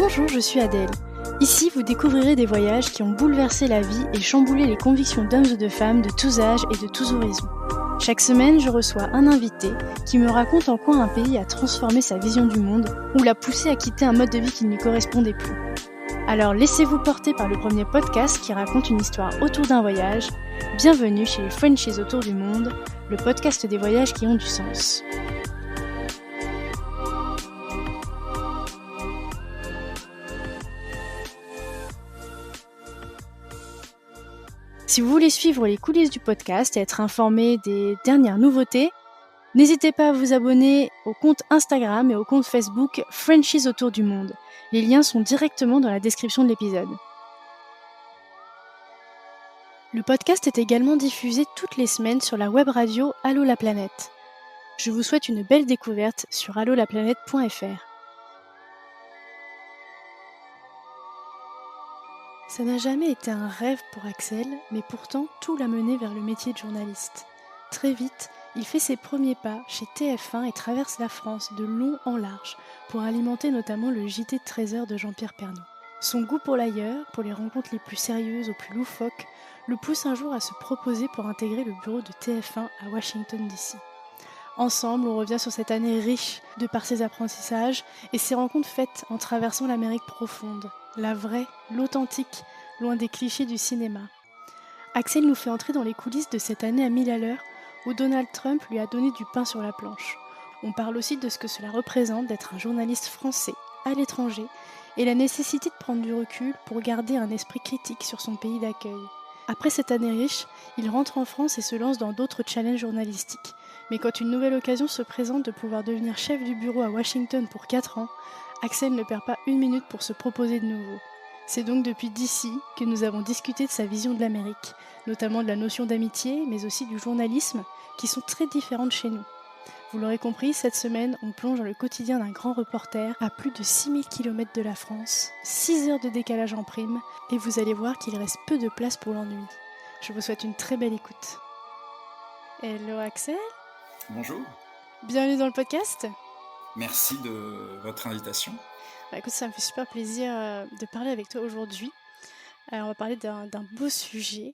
Bonjour, je suis Adèle. Ici, vous découvrirez des voyages qui ont bouleversé la vie et chamboulé les convictions d'hommes et de femmes de tous âges et de tous horizons. Chaque semaine, je reçois un invité qui me raconte en quoi un pays a transformé sa vision du monde ou l'a poussé à quitter un mode de vie qui ne lui correspondait plus. Alors laissez-vous porter par le premier podcast qui raconte une histoire autour d'un voyage. Bienvenue chez les Frenchies autour du monde, le podcast des voyages qui ont du sens. Si vous voulez suivre les coulisses du podcast et être informé des dernières nouveautés, n'hésitez pas à vous abonner au compte Instagram et au compte Facebook Frenchies autour du monde. Les liens sont directement dans la description de l'épisode. Le podcast est également diffusé toutes les semaines sur la web radio Allô la planète. Je vous souhaite une belle découverte sur allolaplanète.fr. Ça n'a jamais été un rêve pour Axel, mais pourtant tout l'a mené vers le métier de journaliste. Très vite, il fait ses premiers pas chez TF1 et traverse la France de long en large pour alimenter notamment le JT de 13h de Jean-Pierre Pernaut. Son goût pour l'ailleurs, pour les rencontres les plus sérieuses aux plus loufoques, le pousse un jour à se proposer pour intégrer le bureau de TF1 à Washington DC. Ensemble, on revient sur cette année riche de par ses apprentissages et ses rencontres faites en traversant l'Amérique profonde, la vraie, l'authentique, loin des clichés du cinéma. Axel nous fait entrer dans les coulisses de cette année à 1000 à l'heure où Donald Trump lui a donné du pain sur la planche. On parle aussi de ce que cela représente d'être un journaliste français à l'étranger et la nécessité de prendre du recul pour garder un esprit critique sur son pays d'accueil. Après cette année riche, il rentre en France et se lance dans d'autres challenges journalistiques. Mais quand une nouvelle occasion se présente de pouvoir devenir chef du bureau à Washington pour 4 ans, Axel ne perd pas une minute pour se proposer de nouveau. C'est donc depuis d'ici que nous avons discuté de sa vision de l'Amérique, notamment de la notion d'amitié, mais aussi du journalisme, qui sont très différentes chez nous. Vous l'aurez compris, cette semaine, on plonge dans le quotidien d'un grand reporter à plus de 6000 km de la France, 6 heures de décalage en prime, et vous allez voir qu'il reste peu de place pour l'ennui. Je vous souhaite une très belle écoute. Hello Axel. Bonjour. Bienvenue dans le podcast. Merci de votre invitation. Écoute, ça me fait super plaisir de parler avec toi aujourd'hui. On va parler d'un beau sujet.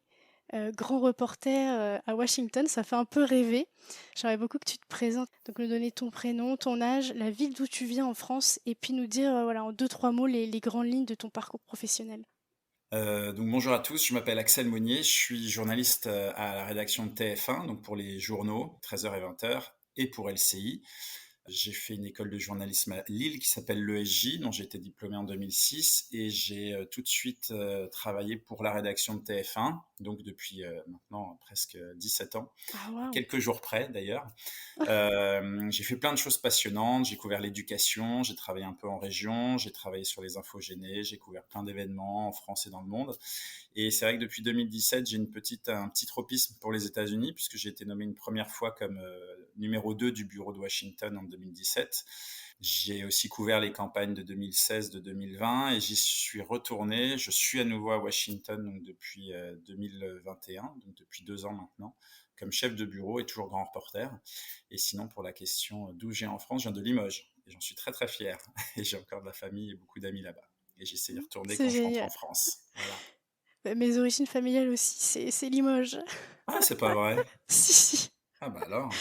Grand reporter à Washington, ça fait un peu rêver. J'aimerais beaucoup que tu te présentes, donc nous donner ton prénom, ton âge, la ville d'où tu viens en France, et puis nous dire en 2-3 mots les grandes lignes de ton parcours professionnel. Donc bonjour à tous, je m'appelle Axel Monnier, je suis journaliste à la rédaction de TF1, donc pour les journaux 13h et 20h, et pour LCI. J'ai fait une école de journalisme à Lille qui s'appelle l'ESJ, dont j'ai été diplômé en 2006, et j'ai tout de suite travaillé pour la rédaction de TF1, donc depuis maintenant presque 17 ans, Ah, wow. quelques jours près d'ailleurs. J'ai fait plein de choses passionnantes, j'ai couvert l'éducation, j'ai travaillé un peu en région, j'ai travaillé sur les infogénés, j'ai couvert plein d'événements en France et dans le monde. Et c'est vrai que depuis 2017, j'ai un petit tropisme pour les États-Unis, puisque j'ai été nommé une première fois comme numéro 2 du bureau de Washington en 2017. J'ai aussi couvert les campagnes de 2016, de 2020, et j'y suis retourné. Je suis à nouveau à Washington donc depuis 2021, donc depuis 2 ans maintenant, comme chef de bureau et toujours grand reporter. Et sinon, pour la question d'où je viens en France, je viens de Limoges, et j'en suis très très fier. Et j'ai encore de la famille et beaucoup d'amis là-bas. Et j'essaie d'y retourner quand je rentre en France. Voilà. Mes origines familiales aussi, c'est Limoges. Ah, c'est pas vrai? Si. Ah bah alors.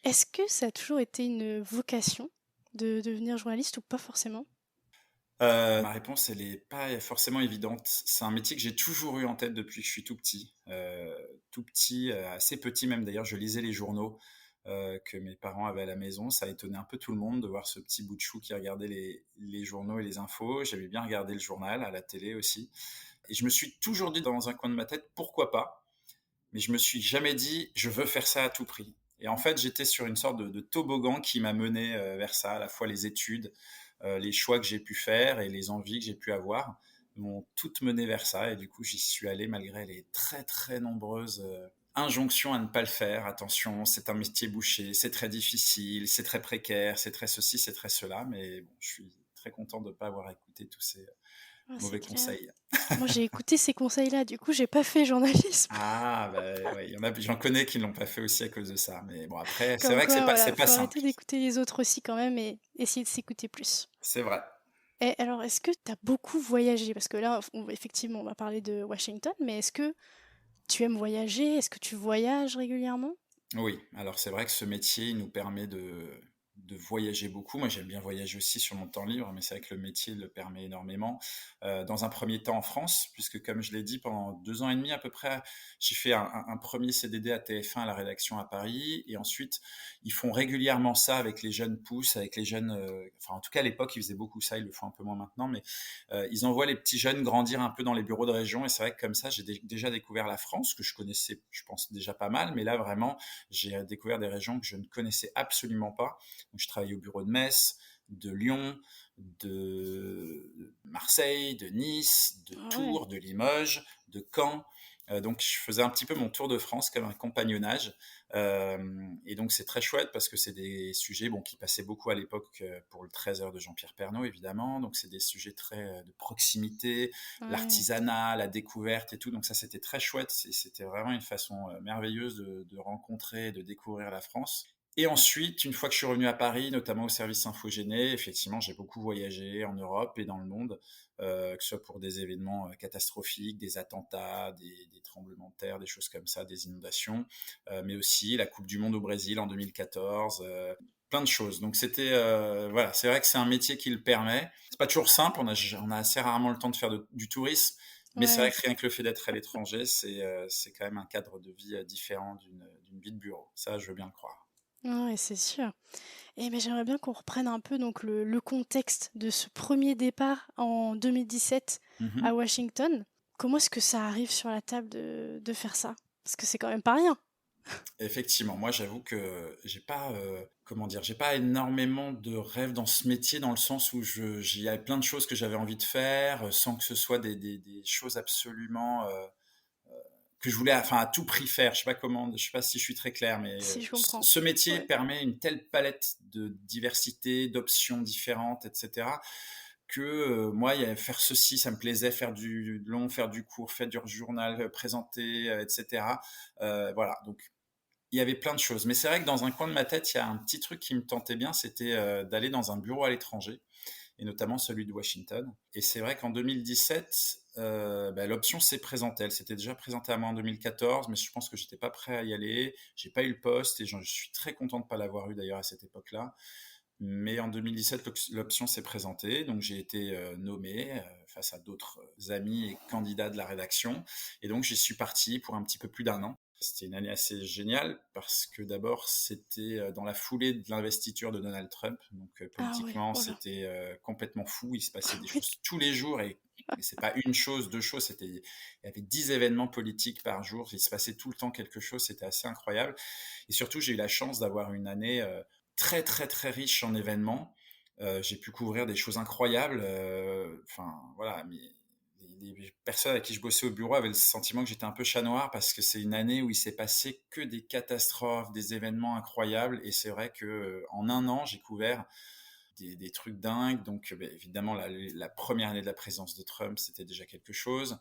Est-ce que ça a toujours été une vocation de devenir journaliste ou pas forcément? Ma réponse, elle est pas forcément évidente. C'est un métier que j'ai toujours eu en tête depuis que je suis tout petit. Tout petit, assez petit même d'ailleurs, je lisais les journaux que mes parents avaient à la maison. Ça a étonné un peu tout le monde de voir ce petit bout de chou qui regardait les journaux et les infos. J'aimais bien regarder le journal, à la télé aussi. Et je me suis toujours dit dans un coin de ma tête, pourquoi pas? Mais je me suis jamais dit, je veux faire ça à tout prix. Et en fait, j'étais sur une sorte de toboggan qui m'a mené vers ça, à la fois les études, les choix que j'ai pu faire et les envies que j'ai pu avoir m'ont toutes mené vers ça. Et du coup, j'y suis allé malgré les très très nombreuses injonctions à ne pas le faire. Attention, c'est un métier bouché, c'est très difficile, c'est très précaire, c'est très ceci, c'est très cela. Mais bon, je suis très content de ne pas avoir écouté tous ces mauvais conseils. Moi, j'ai écouté ces conseils-là, du coup, j'ai pas fait journalisme. Ah, bah, ouais, j'en connais qui ne l'ont pas fait aussi à cause de ça. Mais bon, après, c'est Comme vrai que quoi, c'est pas faut simple. arrêter d'écouter les autres aussi quand même et essayer de s'écouter plus. C'est vrai. Et alors, est-ce que tu as beaucoup voyagé? Parce que là, effectivement, on va parler de Washington, mais est-ce que tu aimes voyager? Est-ce que tu voyages régulièrement? Oui, alors c'est vrai que ce métier, il nous permet de voyager beaucoup. Moi, j'aime bien voyager aussi sur mon temps libre, mais c'est vrai que le métier le permet énormément. Dans un premier temps en France, puisque comme je l'ai dit, pendant 2 ans et demi à peu près, j'ai fait un 1er CDD à TF1 à la rédaction à Paris et ensuite ils font régulièrement ça avec les jeunes pousses, avec les jeunes, enfin en tout cas à l'époque, ils faisaient beaucoup ça, ils le font un peu moins maintenant, mais ils envoient les petits jeunes grandir un peu dans les bureaux de région et c'est vrai que comme ça, j'ai déjà découvert la France, que je connaissais, je pense déjà pas mal, mais là vraiment j'ai découvert des régions que je ne connaissais absolument pas. Donc, je travaillais au bureau de Metz, de Lyon, de Marseille, de Nice, de Ah ouais. Tours, de Limoges, de Caen. Donc, je faisais un petit peu mon tour de France comme un compagnonnage. Et donc, c'est très chouette parce que c'est des sujets bon, qui passaient beaucoup à l'époque pour le 13 heures de Jean-Pierre Pernaut, évidemment. Donc, c'est des sujets très de proximité, Ouais. l'artisanat, la découverte et tout. Donc, ça, c'était très chouette. C'était vraiment une façon merveilleuse de rencontrer et de découvrir la France. Et ensuite, une fois que je suis revenu à Paris, notamment au service Infogéné, effectivement, j'ai beaucoup voyagé en Europe et dans le monde, que ce soit pour des événements catastrophiques, des attentats, des tremblements de terre, des choses comme ça, des inondations, mais aussi la Coupe du Monde au Brésil en 2014, plein de choses. Donc c'était, voilà, c'est vrai que c'est un métier qui le permet. C'est pas toujours simple, on a assez rarement le temps de faire du tourisme, mais c'est vrai Ouais. que rien que le fait d'être à l'étranger, c'est quand même un cadre de vie différent d'une vie de bureau. Ça, je veux bien le croire. Ouais, c'est sûr. Et ben, j'aimerais bien qu'on reprenne un peu donc le contexte de ce premier départ en 2017 à Mhm. Washington. Comment est-ce que ça arrive sur la table de faire ça? Parce que c'est quand même pas rien. Effectivement, moi j'avoue que j'ai pas, comment dire? J'ai pas énormément de rêves dans ce métier, dans le sens où j'il y avait plein de choses que j'avais envie de faire, sans que ce soit des choses absolument, que je voulais enfin à tout prix faire. Je sais pas si je suis très clair, mais, Si je ce comprends. ce métier Ouais. permet une telle palette de diversité, d'options différentes et cetera, que, moi, il y a faire ceci, ça me plaisait, faire du long, faire du court, faire du journal, présenter, et cetera. Voilà, donc il y avait plein de choses. Mais c'est vrai que dans un coin de ma tête, il y a un petit truc qui me tentait bien, c'était, d'aller dans un bureau à l'étranger et notamment celui de Washington. Et c'est vrai qu'en 2017, bah, l'option s'est présentée. Elle s'était déjà présentée à moi en 2014, mais je pense que j'étais pas prêt à y aller. J'ai pas eu le poste et je suis très content de pas l'avoir eu d'ailleurs à cette époque-là. Mais en 2017, l'option s'est présentée, donc j'ai été, nommé, face à d'autres, amis et candidats de la rédaction et donc j'y suis parti pour un petit peu plus d'un an. C'était une année assez géniale parce que d'abord c'était, dans la foulée de l'investiture de Donald Trump, donc Ah ouais, politiquement oh là. c'était, complètement fou. Il se passait des Oui. choses tous les jours et c'est pas une chose, 2 choses, il y avait 10 événements politiques par jour. Il se passait tout le temps quelque chose, c'était assez incroyable et surtout j'ai eu la chance d'avoir une année, très, très, très riche en événements. J'ai pu couvrir des choses incroyables, enfin voilà, mais les personnes avec qui je bossais au bureau avaient le sentiment que j'étais un peu chat noir parce que c'est une année où il s'est passé que des catastrophes, des événements incroyables et c'est vrai que, en un an, j'ai couvert des trucs dingues donc évidemment la 1re année de la présidence de Trump, c'était déjà quelque chose.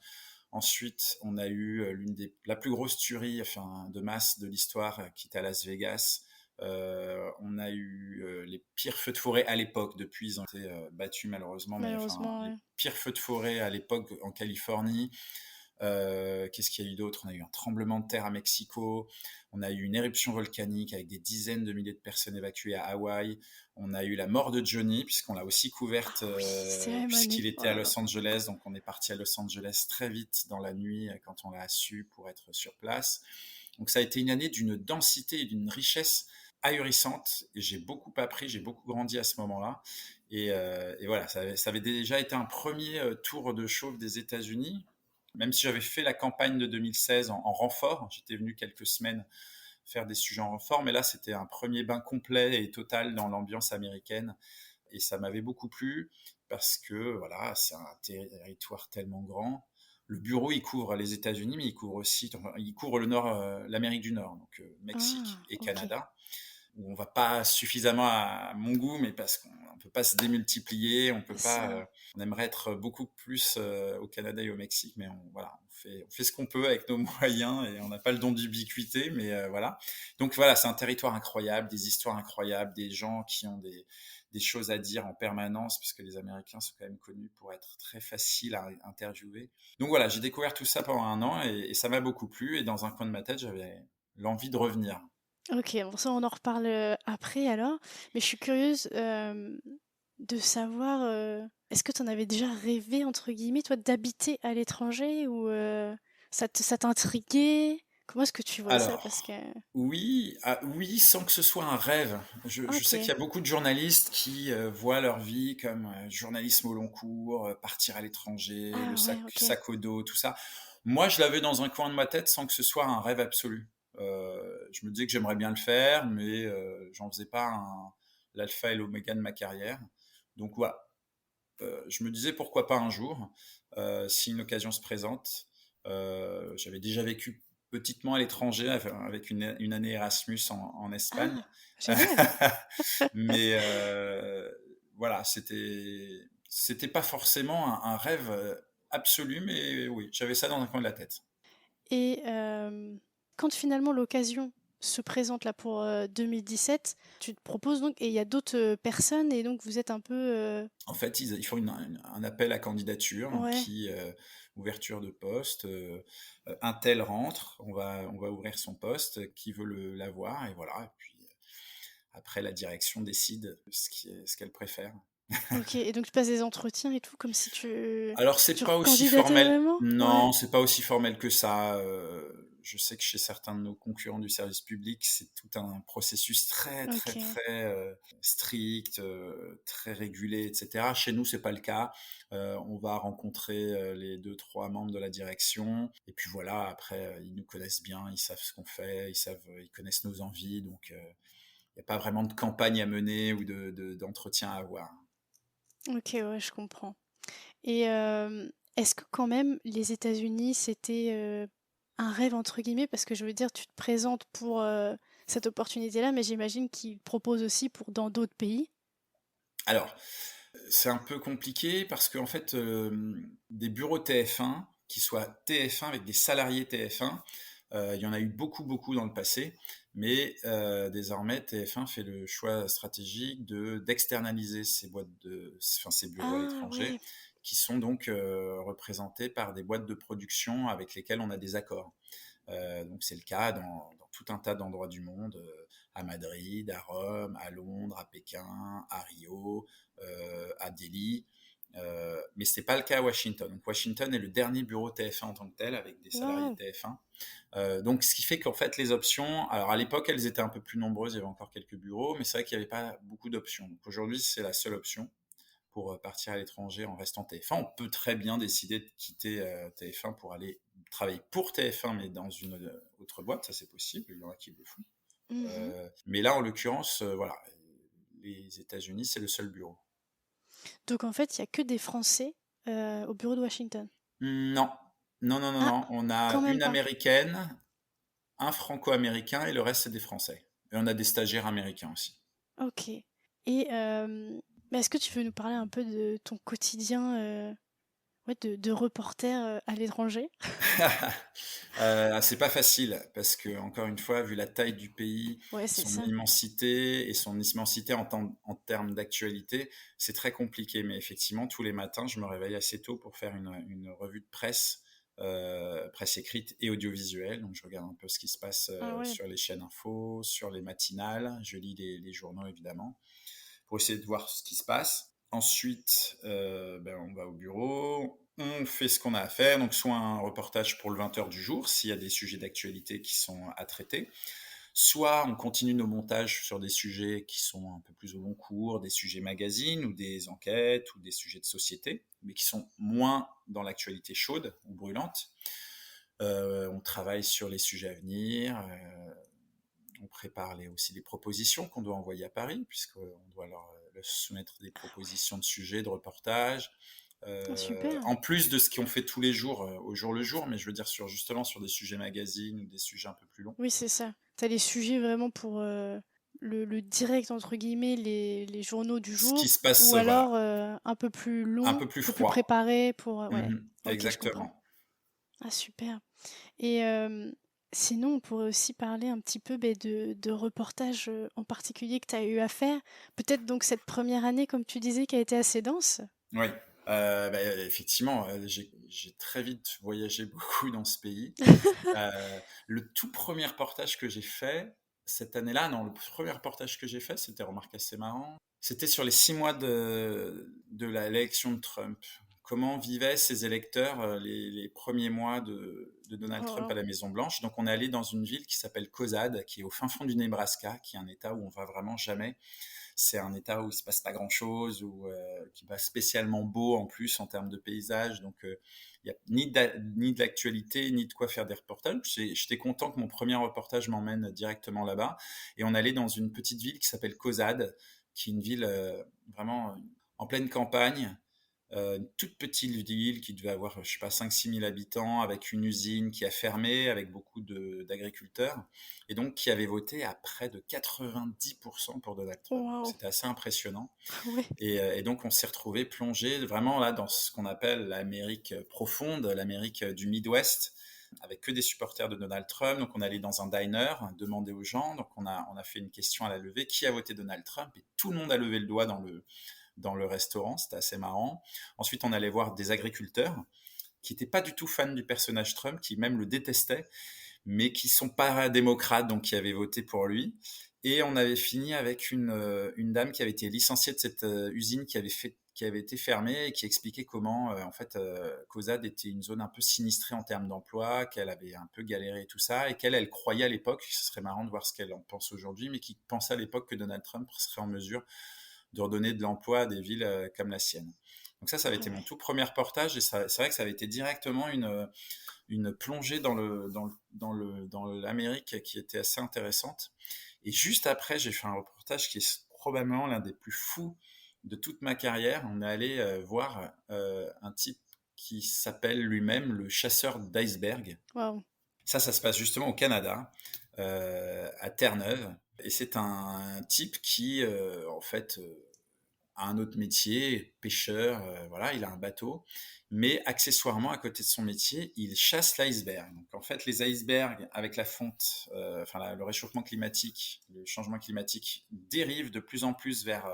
Ensuite, on a eu, la plus grosse tuerie, enfin, de masse de l'histoire, qui était à Las Vegas. On a eu, les pires feux de forêt à l'époque, depuis ils ont été, battus malheureusement, mais enfin, Malheureusement, les ouais. pires feux de forêt à l'époque en Californie. Qu'est-ce qu'il y a eu d'autre? On a eu un tremblement de terre à Mexico, on a eu une éruption volcanique avec des dizaines de milliers de personnes évacuées à Hawaï. On a eu la mort de Johnny, puisqu'on l'a aussi couverte, Ah oui, c'est la même année. puisqu'il Oh était à là là. Los Angeles, donc on est parti à Los Angeles très vite dans la nuit quand on l'a su pour être sur place. Donc ça a été une année d'une densité et d'une richesse ahurissante. Et j'ai beaucoup appris, j'ai beaucoup grandi à ce moment-là. Et voilà, ça avait déjà été un premier tour de chauffe des États-Unis, même si j'avais fait la campagne de 2016 en renfort, j'étais venu quelques semaines faire des sujets en renfort, mais là c'était un premier bain complet et total dans l'ambiance américaine et ça m'avait beaucoup plu parce que voilà, c'est un territoire tellement grand. Le bureau, il couvre les États-Unis, mais il couvre aussi, enfin, il couvre le Nord, l'Amérique du Nord, donc Mexique Ah, et ok. Canada où on va pas suffisamment à mon goût, mais parce qu'on ne peut pas se démultiplier, on peut C'est pas, ça. on aimerait être beaucoup plus au Canada et au Mexique, mais voilà, on fait ce qu'on peut avec nos moyens et on n'a pas le don d'ubiquité, mais voilà. Donc voilà, c'est un territoire incroyable, des histoires incroyables, des gens qui ont des choses à dire en permanence, parce que les Américains sont quand même connus pour être très faciles à interviewer. Donc voilà, j'ai découvert tout ça pendant un an et ça m'a beaucoup plu. Et dans un coin de ma tête, j'avais l'envie de revenir. OK, bon ça on en reparle, après alors. Mais je suis curieuse, de savoir, est-ce que tu en avais déjà «rêvé» entre guillemets, toi, d'habiter à l'étranger ou, ça t'intriguait? Comment est-ce que tu vois ça? Parce que Alors, oui, oui, sans que ce soit un rêve. Je sais qu'il OK. y a beaucoup de journalistes qui voient leur vie comme journalisme au long cours, partir à l'étranger, le Ah ouais, sac, OK. sac au dos, tout ça. Moi, je l'avais dans un coin de ma tête sans que ce soit un rêve absolu. Je me disais que j'aimerais bien le faire, mais j'en faisais pas l'alpha et l'oméga de ma carrière. Donc voilà, je me disais pourquoi pas un jour, si une occasion se présente. J'avais déjà vécu petitement à l'étranger avec une année Erasmus en Espagne. Ah! Génial! Mais voilà, c'était pas forcément un rêve absolu, mais oui, j'avais ça dans un coin de la tête. Et quand finalement l'occasion se présente là pour, 2017, tu te proposes donc et il y a d'autres, personnes et donc vous êtes un peu, En fait, ils font un appel à candidature, donc ouais. ouverture de poste, un tel rentre, on va ouvrir son poste, qui veut l'avoir, et voilà. Et puis après, la direction décide ce qu'elle préfère. OK et donc tu passes des entretiens et tout comme si Alors, c'est tu pas aussi recandidatais formel. vraiment? Ouais. Non, c'est pas aussi formel que ça. Je sais que chez certains de nos concurrents du service public, c'est tout un processus très, très, OK. très strict, très régulé, etc. Chez nous, c'est pas le cas. On va rencontrer les deux, trois membres de la direction, et puis voilà. Après, ils nous connaissent bien, ils savent ce qu'on fait, ils connaissent nos envies, donc il n'y a pas vraiment de campagne à mener ou d'entretien à avoir. OK, ouais, je comprends et est-ce que quand même les États-Unis, c'était, «un rêve» entre guillemets? Parce que je veux dire, tu te présentes pour, cette opportunité-là, mais j'imagine qu'ils proposent aussi pour dans d'autres pays? Alors, c'est un peu compliqué parce qu'en fait, des bureaux TF1, qui soient TF1 avec des salariés TF1, il y en a eu beaucoup, beaucoup dans le passé, mais désormais TF1 fait le choix stratégique d'externaliser ces bureaux à Ah l'étranger, ouais! qui sont donc représentés par des boîtes de production avec lesquelles on a des accords. Donc c'est le cas dans tout un tas d'endroits du monde, à Madrid, à Rome, à Londres, à Pékin, à Rio, à Delhi. Mais ce n'est pas le cas à Washington. Donc Washington est le dernier bureau TF1 en tant que tel, avec des salariés Waouh! TF1. Donc ce qui fait qu'en fait les options, alors à l'époque elles étaient un peu plus nombreuses, il y avait encore quelques bureaux, mais c'est vrai qu'il n'y avait pas beaucoup d'options. Donc aujourd'hui c'est la seule option pour partir à l'étranger en restant TF1. On peut très bien décider de quitter TF1 pour aller travailler pour TF1, mais dans une autre boîte, ça c'est possible, il y en a qui le font. Mmh. Mais là, en l'occurrence, voilà, les États-Unis, c'est le seul bureau. Donc en fait, il y a que des Français, au bureau de Washington? Non, non, non, non, Ah! non. On a Quand même une pas? américaine, un franco-américain, et le reste, c'est des Français. Et on a des stagiaires américains aussi. OK et bah, est-ce que tu veux nous parler un peu de ton quotidien, ouais, de reporter, à l'étranger? C'est pas facile parce que, encore une fois, vu la taille du pays, Ouais, c'est son ça. immensité et son immensité en termes d'actualité, c'est très compliqué. Mais effectivement, tous les matins, je me réveille assez tôt pour faire une revue de presse, presse écrite et audiovisuelle. Donc, je regarde un peu ce qui se passe Ah ouais. sur les chaînes info, sur les matinales. Je lis les journaux, évidemment, pour essayer de voir ce qui se passe. Ensuite, on va au bureau, on fait ce qu'on a à faire, donc soit un reportage pour le 20h du jour, s'il y a des sujets d'actualité qui sont à traiter, soit on continue nos montages sur des sujets qui sont un peu plus au long cours, des sujets magazines ou des enquêtes ou des sujets de société, mais qui sont moins dans l'actualité chaude ou brûlante. On travaille sur les sujets à venir, on prépare aussi des propositions qu'on doit envoyer à Paris, puisqu'on doit leur soumettre des propositions de sujets, de reportages, Ah super. en plus de ce qu'on fait tous les jours, au jour le jour, mais je veux dire justement sur des sujets magazines ou des sujets un peu plus longs. Oui, c'est ça. Tu as les sujets vraiment pour, le «direct» entre guillemets, les journaux du Ce qui jour se passe, ou alors, voilà, un peu plus un long, peu plus un peu plus froid. préparé pour, ouais. Mhm, OK, je comprends. exactement. Ah super et Sinon, on pourrait aussi parler un petit peu de reportages en particulier que tu as eu à faire. Peut-être donc cette première année, comme tu disais, qui a été assez dense. Oui, effectivement, j'ai très vite voyagé beaucoup dans ce pays. Le tout premier reportage que j'ai fait cette année-là, non, le premier reportage que j'ai fait, c'était, remarque assez marrant, c'était sur les 6 mois de l'élection de Trump. Comment vivaient ses électeurs les premiers mois de Donald Oh, Trump wow. à la Maison-Blanche. Donc on est allé dans une ville qui s'appelle Cozad, qui est au fin fond du Nebraska, qui est un état où on va vraiment jamais. C'est un état où il se passe pas grand-chose, qui est pas spécialement beau en plus en termes de paysage. Donc il y a ni de l'actualité, ni de quoi faire des reportages. J'étais content que mon premier reportage m'emmène directement là-bas. Et on allait dans une petite ville qui s'appelle Cozad, qui est une ville vraiment en pleine campagne, une toute petite ville qui devait avoir, je sais pas, 5-6 000 habitants, avec une usine qui a fermé, avec beaucoup d'agriculteurs, et donc qui avait voté à près de 90% pour Donald Trump. Donc Wow. c'était assez impressionnant. Ouais. Et donc on s'est retrouvé plongé vraiment là dans ce qu'on appelle l'Amérique profonde, l'Amérique du Midwest, avec que des supporters de Donald Trump. Donc on allait dans un diner, demander aux gens, donc on a fait une question à la levée, qui a voté Donald Trump? Et tout le monde a levé le doigt dans le restaurant, c'était assez marrant. Ensuite, on allait voir des agriculteurs qui n'étaient pas du tout fans du personnage Trump, qui même le détestaient, mais qui sont pas démocrates, donc qui avaient voté pour lui. Et on avait fini avec une dame qui avait été licenciée de cette usine qui avait été fermée et qui expliquait comment, en fait, Cozad était une zone un peu sinistrée en termes d'emploi, qu'elle avait un peu galéré et tout ça, et elle croyait à l'époque, ce serait marrant de voir ce qu'elle en pense aujourd'hui, mais qui pensait à l'époque que Donald Trump serait en mesure de redonner de l'emploi à des villes comme la sienne. Donc ça avait Ah été mon ouais. tout premier reportage et c'est vrai que ça avait été directement une plongée dans l'Amérique qui était assez intéressante. Et juste après, j'ai fait un reportage qui est probablement l'un des plus fous de toute ma carrière. On est allé voir un type qui s'appelle lui-même le chasseur d'iceberg. Wow. Ça se passe justement au Canada, à Terre-Neuve. Et c'est un type qui, en fait, a un autre métier, pêcheur, voilà, il a un bateau. Mais accessoirement, à côté de son métier, il chasse l'iceberg. Donc en fait, les icebergs, avec la fonte, le réchauffement climatique, le changement climatique, dérivent de plus en plus vers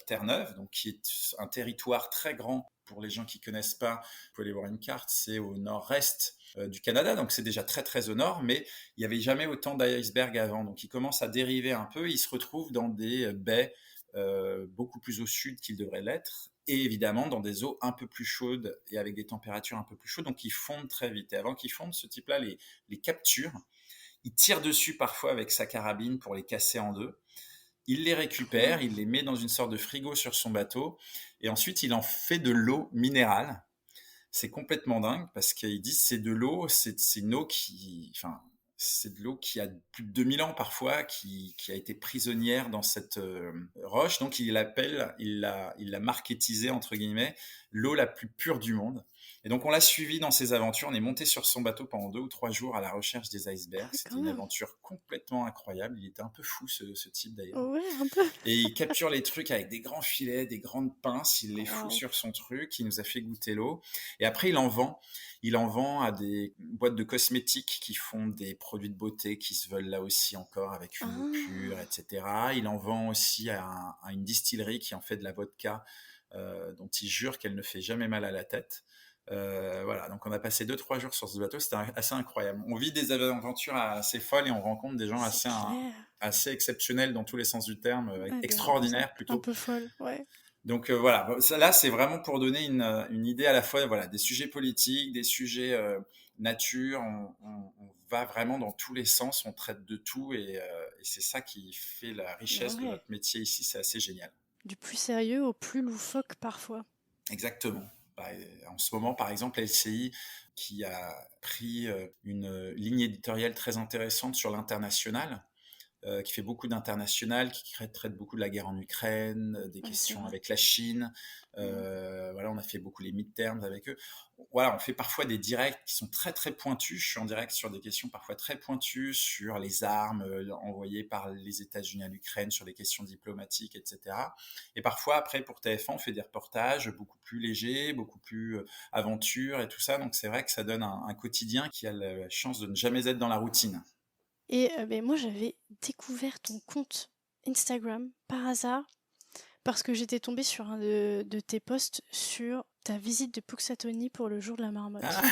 Terre-Neuve, donc qui est un territoire très grand. Pour les gens qui connaissent pas, vous pouvez aller voir une carte, c'est au nord-est du Canada, donc c'est déjà très très au nord, mais il n'y avait jamais autant d'icebergs avant. Donc il commence à dériver un peu, il se retrouve dans des baies beaucoup plus au sud qu'il devrait l'être, et évidemment dans des eaux un peu plus chaudes et avec des températures un peu plus chaudes, donc ils fondent très vite. Et avant qu'ils fondent, ce type-là les capture, il tire dessus parfois avec sa carabine pour les casser en deux, il les Trop bien. récupère, il les met dans une sorte de frigo sur son bateau, et ensuite il en fait de l'eau minérale. C'est complètement dingue parce qu'ils disent c'est de l'eau, c'est une eau c'est de l'eau qui a plus de 2000 ans parfois, qui a été prisonnière dans cette roche. Donc il l'a marketisé entre guillemets, l'eau la plus pure du monde. Et donc on l'a suivi dans ses aventures. On est monté sur son bateau pendant 2 ou 3 jours à la recherche des icebergs. Ah, C'était quand une même. aventure complètement incroyable. Il était un peu fou ce type d'ailleurs. Ouais, un peu. Et il capture les trucs avec des grands filets, des grandes pinces, il les fout Wow. sur son truc, il nous a fait goûter l'eau. Et après, il en vend. Il en vend à des boîtes de cosmétiques qui font des produits de beauté qui se veulent là aussi encore avec une eau pure, Ah. etc. Il en vend aussi à une distillerie qui en fait de la vodka dont il jure qu'elle ne fait jamais mal à la tête. Voilà, donc on a passé 2, 3 jours sur ce bateau, c'était assez incroyable. On vit des aventures assez folles et on rencontre des gens C'est clair. assez exceptionnels dans tous les sens du terme, Ouais, extraordinaires un plutôt. peu folle, ouais. Donc voilà, là c'est vraiment pour donner une idée à la fois, voilà, des sujets politiques, des sujets nature, on va vraiment dans tous les sens, on traite de tout et c'est ça qui fait la richesse de Ouais. notre métier ici, c'est assez génial. Du plus sérieux au plus loufoque parfois. Exactement. Bah, en ce moment, par exemple, LCI qui a pris une ligne éditoriale très intéressante sur l'international, qui fait beaucoup d'international, traite beaucoup de la guerre en Ukraine, des Ouais, c'est questions vrai. avec la Chine. Mmh. Voilà, on a fait beaucoup les midterms avec eux. Voilà, on fait parfois des directs qui sont très, très pointus. Je suis en direct sur des questions parfois très pointues sur les armes, envoyées par les États-Unis à l'Ukraine, sur les questions diplomatiques et cetera. Et parfois après pour TF1, on fait des reportages beaucoup plus légers, beaucoup plus, aventure et tout ça. Donc c'est vrai que ça donne un quotidien qui a la chance de ne jamais être dans la routine. Et moi, j'avais découvert ton compte Instagram par hasard parce que j'étais tombée sur un de tes posts sur ta visite de Puxatony pour le jour de la marmotte. Ah!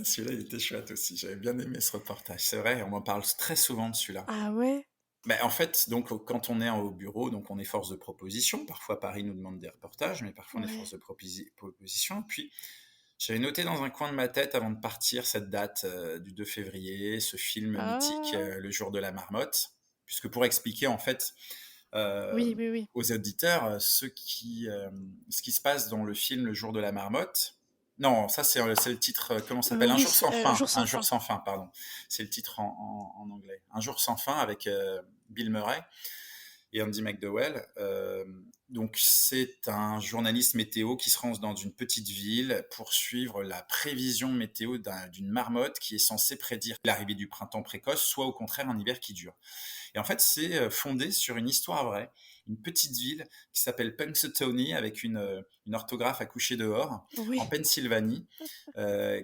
Celui-là, il était chouette aussi. J'avais bien aimé ce reportage. C'est vrai, on m'en parle très souvent de celui-là. Ah ouais? Mais en fait, donc, quand on est au bureau, donc on est force de proposition. Parfois, Paris nous demande des reportages, mais parfois on est Ouais. force de proposition. Puis, j'avais noté dans un coin de ma tête avant de partir cette date du 2 février, ce film mythique, Ah! Le jour de la marmotte. Puisque pour expliquer en fait euh, Oui, oui, oui. aux auditeurs ce qui se passe dans le film Le jour de la marmotte. Non, ça c'est le titre, comment ça s'appelle? Un jour Oui, sans fin. Jour sans Un jour fin. sans fin, pardon. C'est le titre en anglais. Un jour sans fin avec Bill Murray et Andy McDowell. Donc c'est un journaliste météo qui se rend dans une petite ville pour suivre la prévision météo d'une marmotte qui est censée prédire l'arrivée du printemps précoce, soit au contraire un hiver qui dure. Et en fait, c'est fondé sur une histoire vraie, une petite ville qui s'appelle Punxsutawney, avec une orthographe à coucher dehors, en Oui. Pennsylvanie,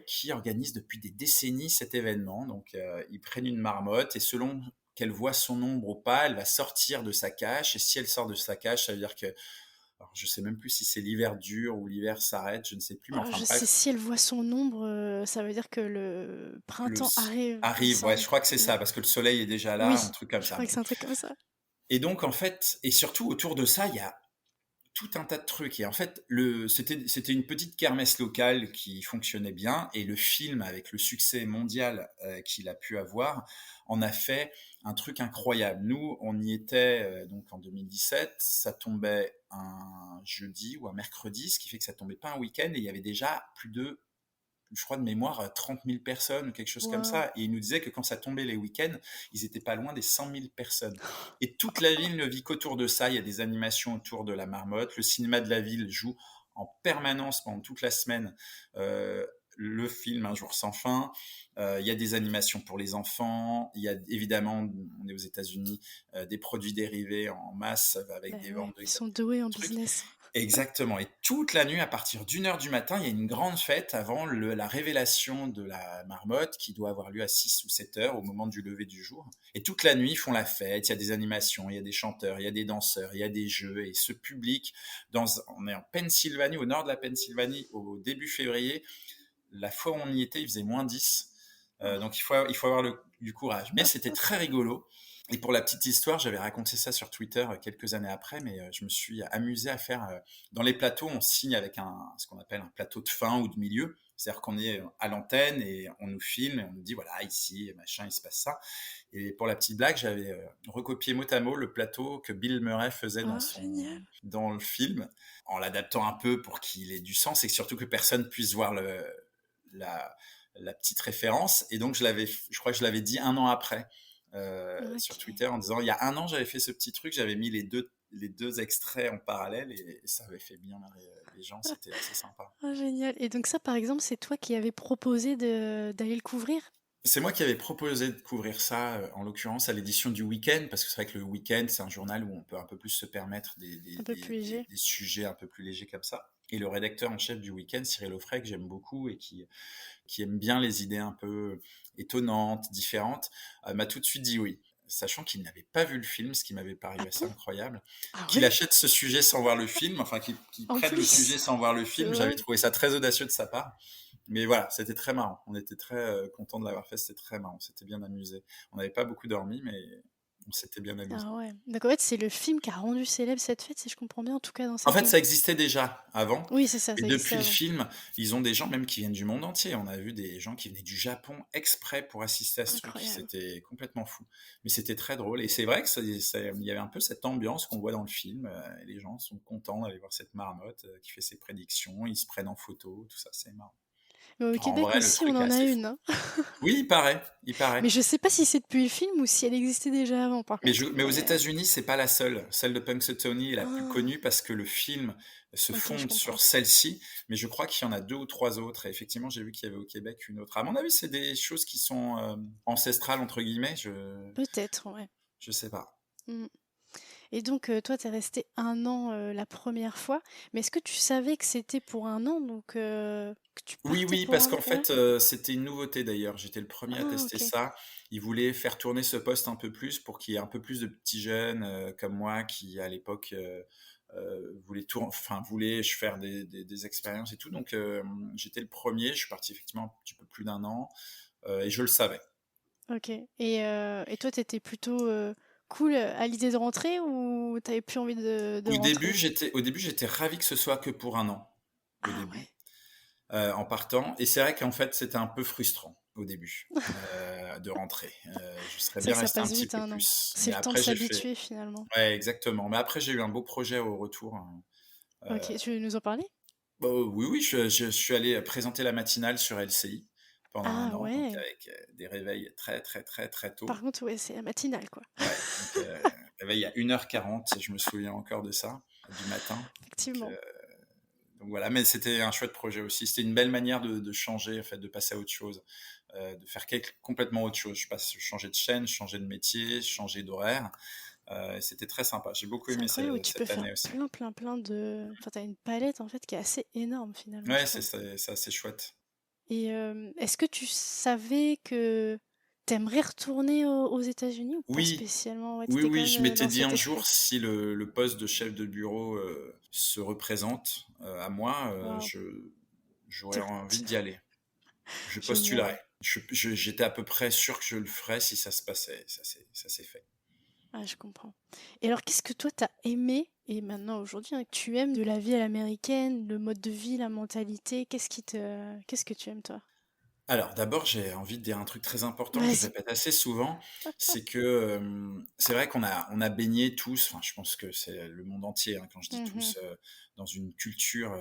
qui organise depuis des décennies cet événement. Donc, ils prennent une marmotte et selon qu'elle voit son ombre ou pas, elle va sortir de sa cache. Et si elle sort de sa cache, ça veut dire que, alors je sais même plus si c'est l'hiver dur ou l'hiver s'arrête, je ne sais plus, mais enfin Je sais, bref, si elle voit son ombre, ça veut dire que le le printemps arrive, il me arrive. Ouais, je semble. crois que c'est Ouais. ça, parce que le soleil est déjà là, un Oui, truc comme je ça. crois que c'est un truc comme ça. Et donc en fait, et surtout autour de ça, il y a tout un tas de trucs. Et en fait, c'était une petite kermesse locale qui fonctionnait bien. Et le film, avec le succès mondial qu'il a pu avoir, en a fait un truc incroyable. Nous, on y était donc en 2017. Ça tombait un jeudi ou un mercredi, ce qui fait que ça tombait pas un week-end. Et il y avait déjà plus de, je crois de mémoire, 30 000 personnes ou quelque chose comme Waouh! ça. Et il nous disait que quand ça tombait les week-ends, ils étaient pas loin des 100 000 personnes. Et toute la ville ne vit qu'autour de ça. Il y a des animations autour de la marmotte. Le cinéma de la ville joue en permanence pendant toute la semaine le film Un jour sans fin. Il y a des animations pour les enfants. Il y a évidemment, on est aux États-Unis, des produits dérivés en masse avec Bah des ouais, ventes de ils sont doués en trucs. business. Exactement. Et toute la nuit, à partir d'1 heure du matin, il y a une grande fête avant la révélation de la marmotte qui doit avoir lieu à 6 ou 7 heures au moment du lever du jour. Et toute la nuit, ils font la fête. Il y a des animations, il y a des chanteurs, il y a des danseurs, il y a des jeux. Et ce public, on est en Pennsylvanie, au nord de la Pennsylvanie, au début février. La fois où on y était, il faisait -10. Donc il faut avoir du courage. Mais c'était très rigolo. Et pour la petite histoire, j'avais raconté ça sur Twitter quelques années après, mais je me suis amusé à faire. Dans les plateaux, on signe avec ce qu'on appelle un plateau de fin ou de milieu. C'est-à-dire qu'on est à l'antenne et on nous filme et on nous dit voilà, ici, machin, il se passe ça. Et pour la petite blague, j'avais recopié mot à mot le plateau que Bill Murray faisait Ah, génial! dans le film, en l'adaptant un peu pour qu'il ait du sens et surtout que personne puisse voir la, la petite référence. Et donc, je crois que je l'avais dit 1 an après sur OK. Twitter en disant il y a 1 an, j'avais fait ce petit truc, j'avais mis les deux extraits en parallèle et ça avait fait bien marrer les gens, c'était assez sympa. Ah, génial, et donc ça, par exemple, c'est toi qui avais proposé d'aller le couvrir? C'est moi qui avais proposé de couvrir ça, en l'occurrence à l'édition du Week-end, parce que c'est vrai que le Week-end, c'est un journal où on peut un peu plus se permettre Un peu plus léger? des sujets un peu plus légers comme ça. Et le rédacteur en chef du Week-end, Cyril Offray, que j'aime beaucoup et qui aime bien les idées un peu étonnantes, différentes, m'a tout de suite dit oui. Sachant qu'il n'avait pas vu le film, ce qui m'avait paru Ah assez bon? incroyable. Ah Qu'il ouais? achète ce sujet sans voir le film, enfin qu'il En prenne le plus? sujet sans voir le C'est film, j'avais vrai? trouvé ça très audacieux de sa part. Mais voilà, c'était très marrant. On était très contents de l'avoir fait, c'était très marrant, on s'était bien amusé. On n'avait pas beaucoup dormi, mais on s'était bien amusé. Ah ouais. Donc en fait, c'est le film qui a rendu célèbre cette fête, si je comprends bien, en tout cas dans En cette fait, ville? ça existait déjà avant, Oui, c'est ça, mais ça existait depuis le avant. film, ils ont des gens même qui viennent du monde entier. On a vu des gens qui venaient du Japon exprès pour assister à ce truc. Incroyable. C'était complètement fou. Mais c'était très drôle. Et c'est vrai que il y avait un peu cette ambiance qu'on voit dans le film. Et les gens sont contents d'aller voir cette marmotte qui fait ses prédictions. Ils se prennent en photo, tout ça, c'est marrant. Mais au En Québec vrai, le aussi, on truc est en a assez une, fou. hein. Oui, il paraît. Mais je sais pas si c'est depuis le film ou si elle existait déjà avant, par contre, Mais aux mais États-Unis, c'est pas la seule. Celle de Punxsutawney est la plus ah! connue parce que le film se OK, je fonde comprends. sur celle-ci, mais je crois qu'il y en a 2 ou 3 autres et effectivement, j'ai vu qu'il y avait au Québec une autre. À mon avis, c'est des choses qui sont, «ancestrales» entre guillemets, Peut-être, ouais. je sais pas. Mmh. Et donc, toi, tu es restée 1 an, la première fois, mais est-ce que tu savais que c'était pour 1 an, donc que tu Oui, partais oui, pour parce 1 an? qu'en Ouais? fait, c'était une nouveauté d'ailleurs. J'étais le premier à Ah tester OK. ça. Ils voulaient faire tourner ce poste un peu plus pour qu'il y ait un peu plus de petits jeunes, comme moi qui à l'époque, voulaient faire des expériences et tout. Donc, j'étais le premier. Je suis parti effectivement un petit peu plus d'un an, et je le savais. OK. Et toi, tu étais plutôt, cool, à l'idée de rentrer ou tu avais plus envie de rentrer? Au début, j'étais ravi que ce soit que pour un an, au Ah ouais. début. En partant et c'est vrai qu'en fait, c'était un peu frustrant au début, de rentrer. Je serais C'est vrai bien que ça resté un passe petit vite peu 1 an. plus, C'est mais le temps de après j'ai fait s'habituer finalement. ouais, exactement, mais après j'ai eu un beau projet au retour, hein, OK, tu veux nous en parler? bah, oui, oui, je suis allé présenter la matinale sur LCI pendant un Ah an, donc ouais! avec, des réveils très, très, très, très Par tôt. contre, ouais, c'est la matinale, quoi. Ouais, donc réveil à 1h40, je me souviens encore de ça, du matin, donc Effectivement. voilà, mais c'était un chouette projet aussi. C'était une belle manière de changer, en fait, de passer à autre chose, de faire complètement autre chose. Je changeais de chaîne, je changeais de métier, je changeais d'horaire, et c'était très sympa. J'ai beaucoup C'est aimé incroyable, tu peux cette faire année aussi. plein, plein, plein de enfin, tu as une palette, en fait, qui est assez énorme finalement, je Ouais, trouve. c'est assez chouette. Et est-ce que tu savais que t'aimerais retourner aux États-Unis ou pas Oui, spécialement? Ouais, oui, tu quand oui, même, je m'étais dans dit cet un jour, esprit? si le poste de chef de bureau, se représente, à moi, Waouh! j'aurais Tu envie tu d'y aller. Je génial. postulerais. J'étais à peu près sûr que je le ferais si ça se passait. Ça s'est fait. Ah, je comprends. Et alors, qu'est-ce que toi, t'as aimé et maintenant aujourd'hui, hein, que tu aimes de la vie à l'américaine, le mode de vie, la mentalité? Qu'est-ce que tu aimes, toi? Alors d'abord, j'ai envie de dire un truc très important que je Vas-y. répète assez souvent, c'est que, c'est vrai qu'on a baigné tous, enfin je pense que c'est le monde entier, hein, quand je dis Mmh. tous, dans une culture,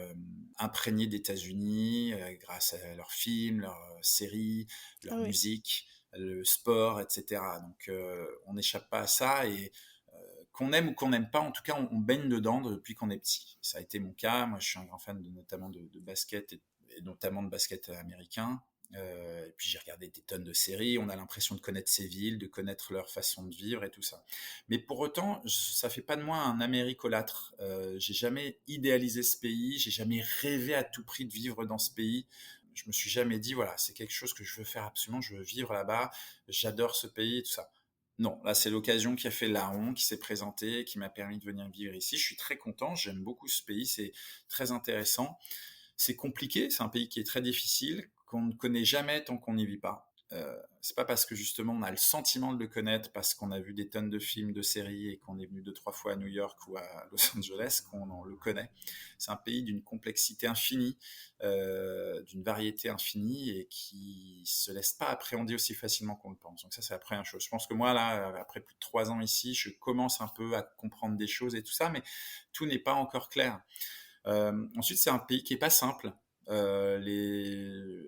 imprégnée d'États-Unis, grâce à leurs films, leurs, séries, Ah leur ouais, musique, le sport et cetera. Donc, on n'échappe pas à ça et qu'on aime ou qu'on n'aime pas, en tout cas, on baigne dedans depuis qu'on est petit. Ça a été mon cas. Moi, je suis un grand fan notamment de basket et notamment de basket américain. Et puis j'ai regardé des tonnes de séries. On a l'impression de connaître ces villes, de connaître leur façon de vivre et tout ça. Mais pour autant, ça fait pas de moi un Américolâtre. J'ai jamais idéalisé ce pays. J'ai jamais rêvé à tout prix de vivre dans ce pays. Je me suis jamais dit voilà, c'est quelque chose que je veux faire absolument. Je veux vivre là-bas. J'adore ce pays et tout ça. Non, là, c'est l'occasion qui a fait larron, qui s'est présentée, qui m'a permis de venir vivre ici. Je suis très content, j'aime beaucoup ce pays, c'est très intéressant. C'est compliqué, c'est un pays qui est très difficile, qu'on ne connaît jamais tant qu'on n'y vit pas. C'est pas parce que justement on a le sentiment de le connaître, parce qu'on a vu des tonnes de films, de séries et qu'on est venu 2, 3 fois à New York ou à Los Angeles qu'on en le connaît. C'est un pays d'une complexité infinie, d'une variété infinie et qui se laisse pas appréhender aussi facilement qu'on le pense. Donc ça, c'est la première chose. Je pense que moi, là, après plus de 3 ans ici, je commence un peu à comprendre des choses et tout ça, mais tout n'est pas encore clair. Ensuite, c'est un pays qui est pas simple. Les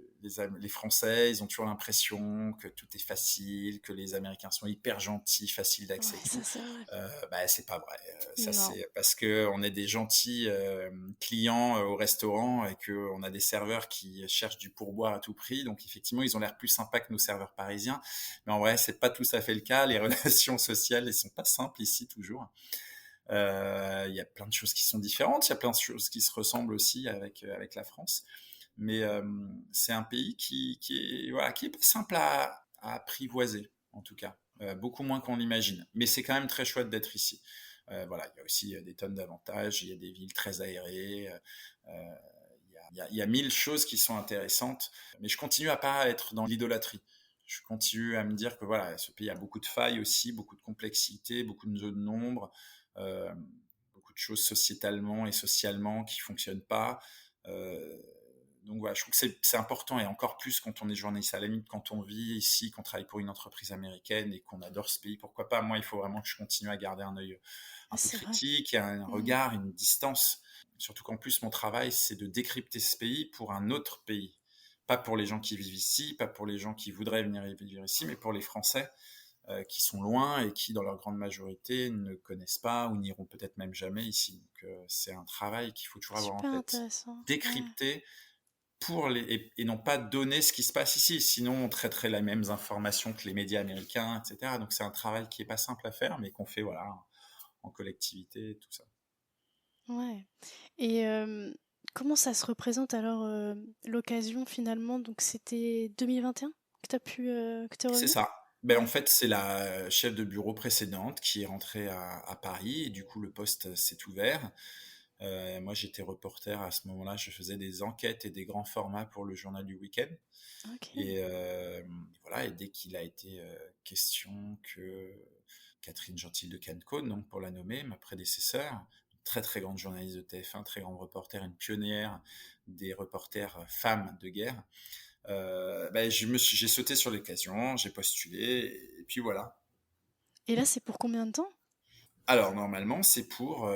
Français, ils ont toujours l'impression que tout est facile, que les Américains sont hyper gentils, faciles d'accès et ouais, tout. ça c'est vrai. Bah, c'est pas vrai. Ça, Non. c'est parce que on est des gentils clients au restaurant et que on a des serveurs qui cherchent du pourboire à tout prix. Donc effectivement, ils ont l'air plus sympas que nos serveurs parisiens. Mais en vrai, c'est pas tout à fait le cas. Les relations sociales, elles sont pas simples ici toujours. Il y a plein de choses qui sont différentes, il y a plein de choses qui se ressemblent aussi avec la France. Mais c'est un pays voilà, qui est pas simple à apprivoiser, en tout cas. Beaucoup moins qu'on l'imagine. Mais c'est quand même très chouette d'être ici. Voilà, il y a aussi des tonnes d'avantages, il y a des villes très aérées, il y a 1000 choses qui sont intéressantes, mais je continue à pas être dans l'idolâtrie. Je continue à me dire que voilà, ce pays a beaucoup de failles aussi, beaucoup de complexité, beaucoup de zones d'ombre, euh, beaucoup de choses sociétalement et socialement qui fonctionnent pas. Euh, donc voilà, je trouve que c'est important et encore plus quand on est journaliste à la limite, quand on vit ici, qu'on travaille pour une entreprise américaine et qu'on adore ce pays, pourquoi pas. Moi, il faut vraiment que je continue à garder un œil Ah, un peu c'est vrai. critique, un Mmh. regard, une distance. Surtout qu'en plus, mon travail, c'est de décrypter ce pays pour un autre pays. Pas pour les gens qui vivent ici, pas pour les gens qui voudraient venir vivre ici, mais pour les Français qui sont loin et qui, dans leur grande majorité, ne connaissent pas ou n'iront peut-être même jamais ici. Donc, c'est un travail qu'il faut toujours avoir en Super tête. intéressant. Ouais. Décrypter pour et non pas donner ce qui se passe ici. Sinon, on traiterait les mêmes informations que les médias américains, etc. Donc, c'est un travail qui est pas simple à faire, mais qu'on fait voilà, en collectivité, tout ça. Ouais. Et comment ça se représente alors l'occasion finalement? Donc c'était 2021 que que t'es C'est revenu? ça. Ben, en Ouais. fait, c'est la chef de bureau précédente qui est rentrée à Paris et du coup, le poste s'est ouvert. Moi, j'étais reporter à ce moment-là. Je faisais des enquêtes et des grands formats pour le journal du week-end. Ok. Et voilà. Et dès qu'il a été question que Catherine Gentil de Cancode, donc pour la nommer, ma prédécesseure, une très très grande journaliste de TF1, très grande reporter, une pionnière des reporters femmes de guerre, ben, j'ai sauté sur l'occasion, j'ai postulé, et puis voilà. Et là, c'est pour combien de temps? Alors normalement, c'est pour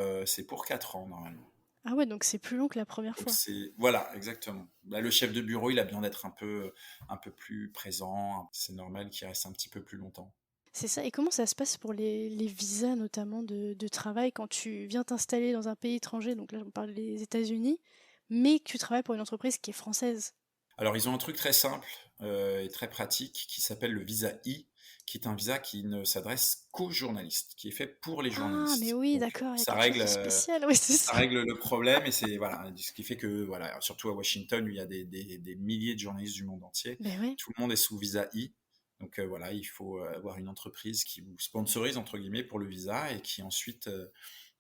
4 ans normalement. Ah ouais, donc c'est plus long que la première Donc fois. c'est voilà, exactement. Là, le chef de bureau, il a besoin d'être un peu plus présent. C'est normal qu'il reste un petit peu plus longtemps. C'est ça. Et comment ça se passe pour les visas notamment de travail quand tu viens t'installer dans un pays étranger? Donc là, on parle des États-Unis, mais que tu travailles pour une entreprise qui est française. Alors ils ont un truc très simple et très pratique qui s'appelle le visa I, qui est un visa qui ne s'adresse qu'aux journalistes, qui est fait pour les Ah, mais journalistes. oui, Donc d'accord, il y a quelque chose de spécial. Oui, c'est ça ça. règle le problème et c'est voilà, ce qui fait que voilà, surtout à Washington où il y a des milliers de journalistes du monde entier, Ben ouais. tout le monde est sous visa I. Donc voilà, il faut avoir une entreprise qui vous sponsorise entre guillemets pour le visa et qui ensuite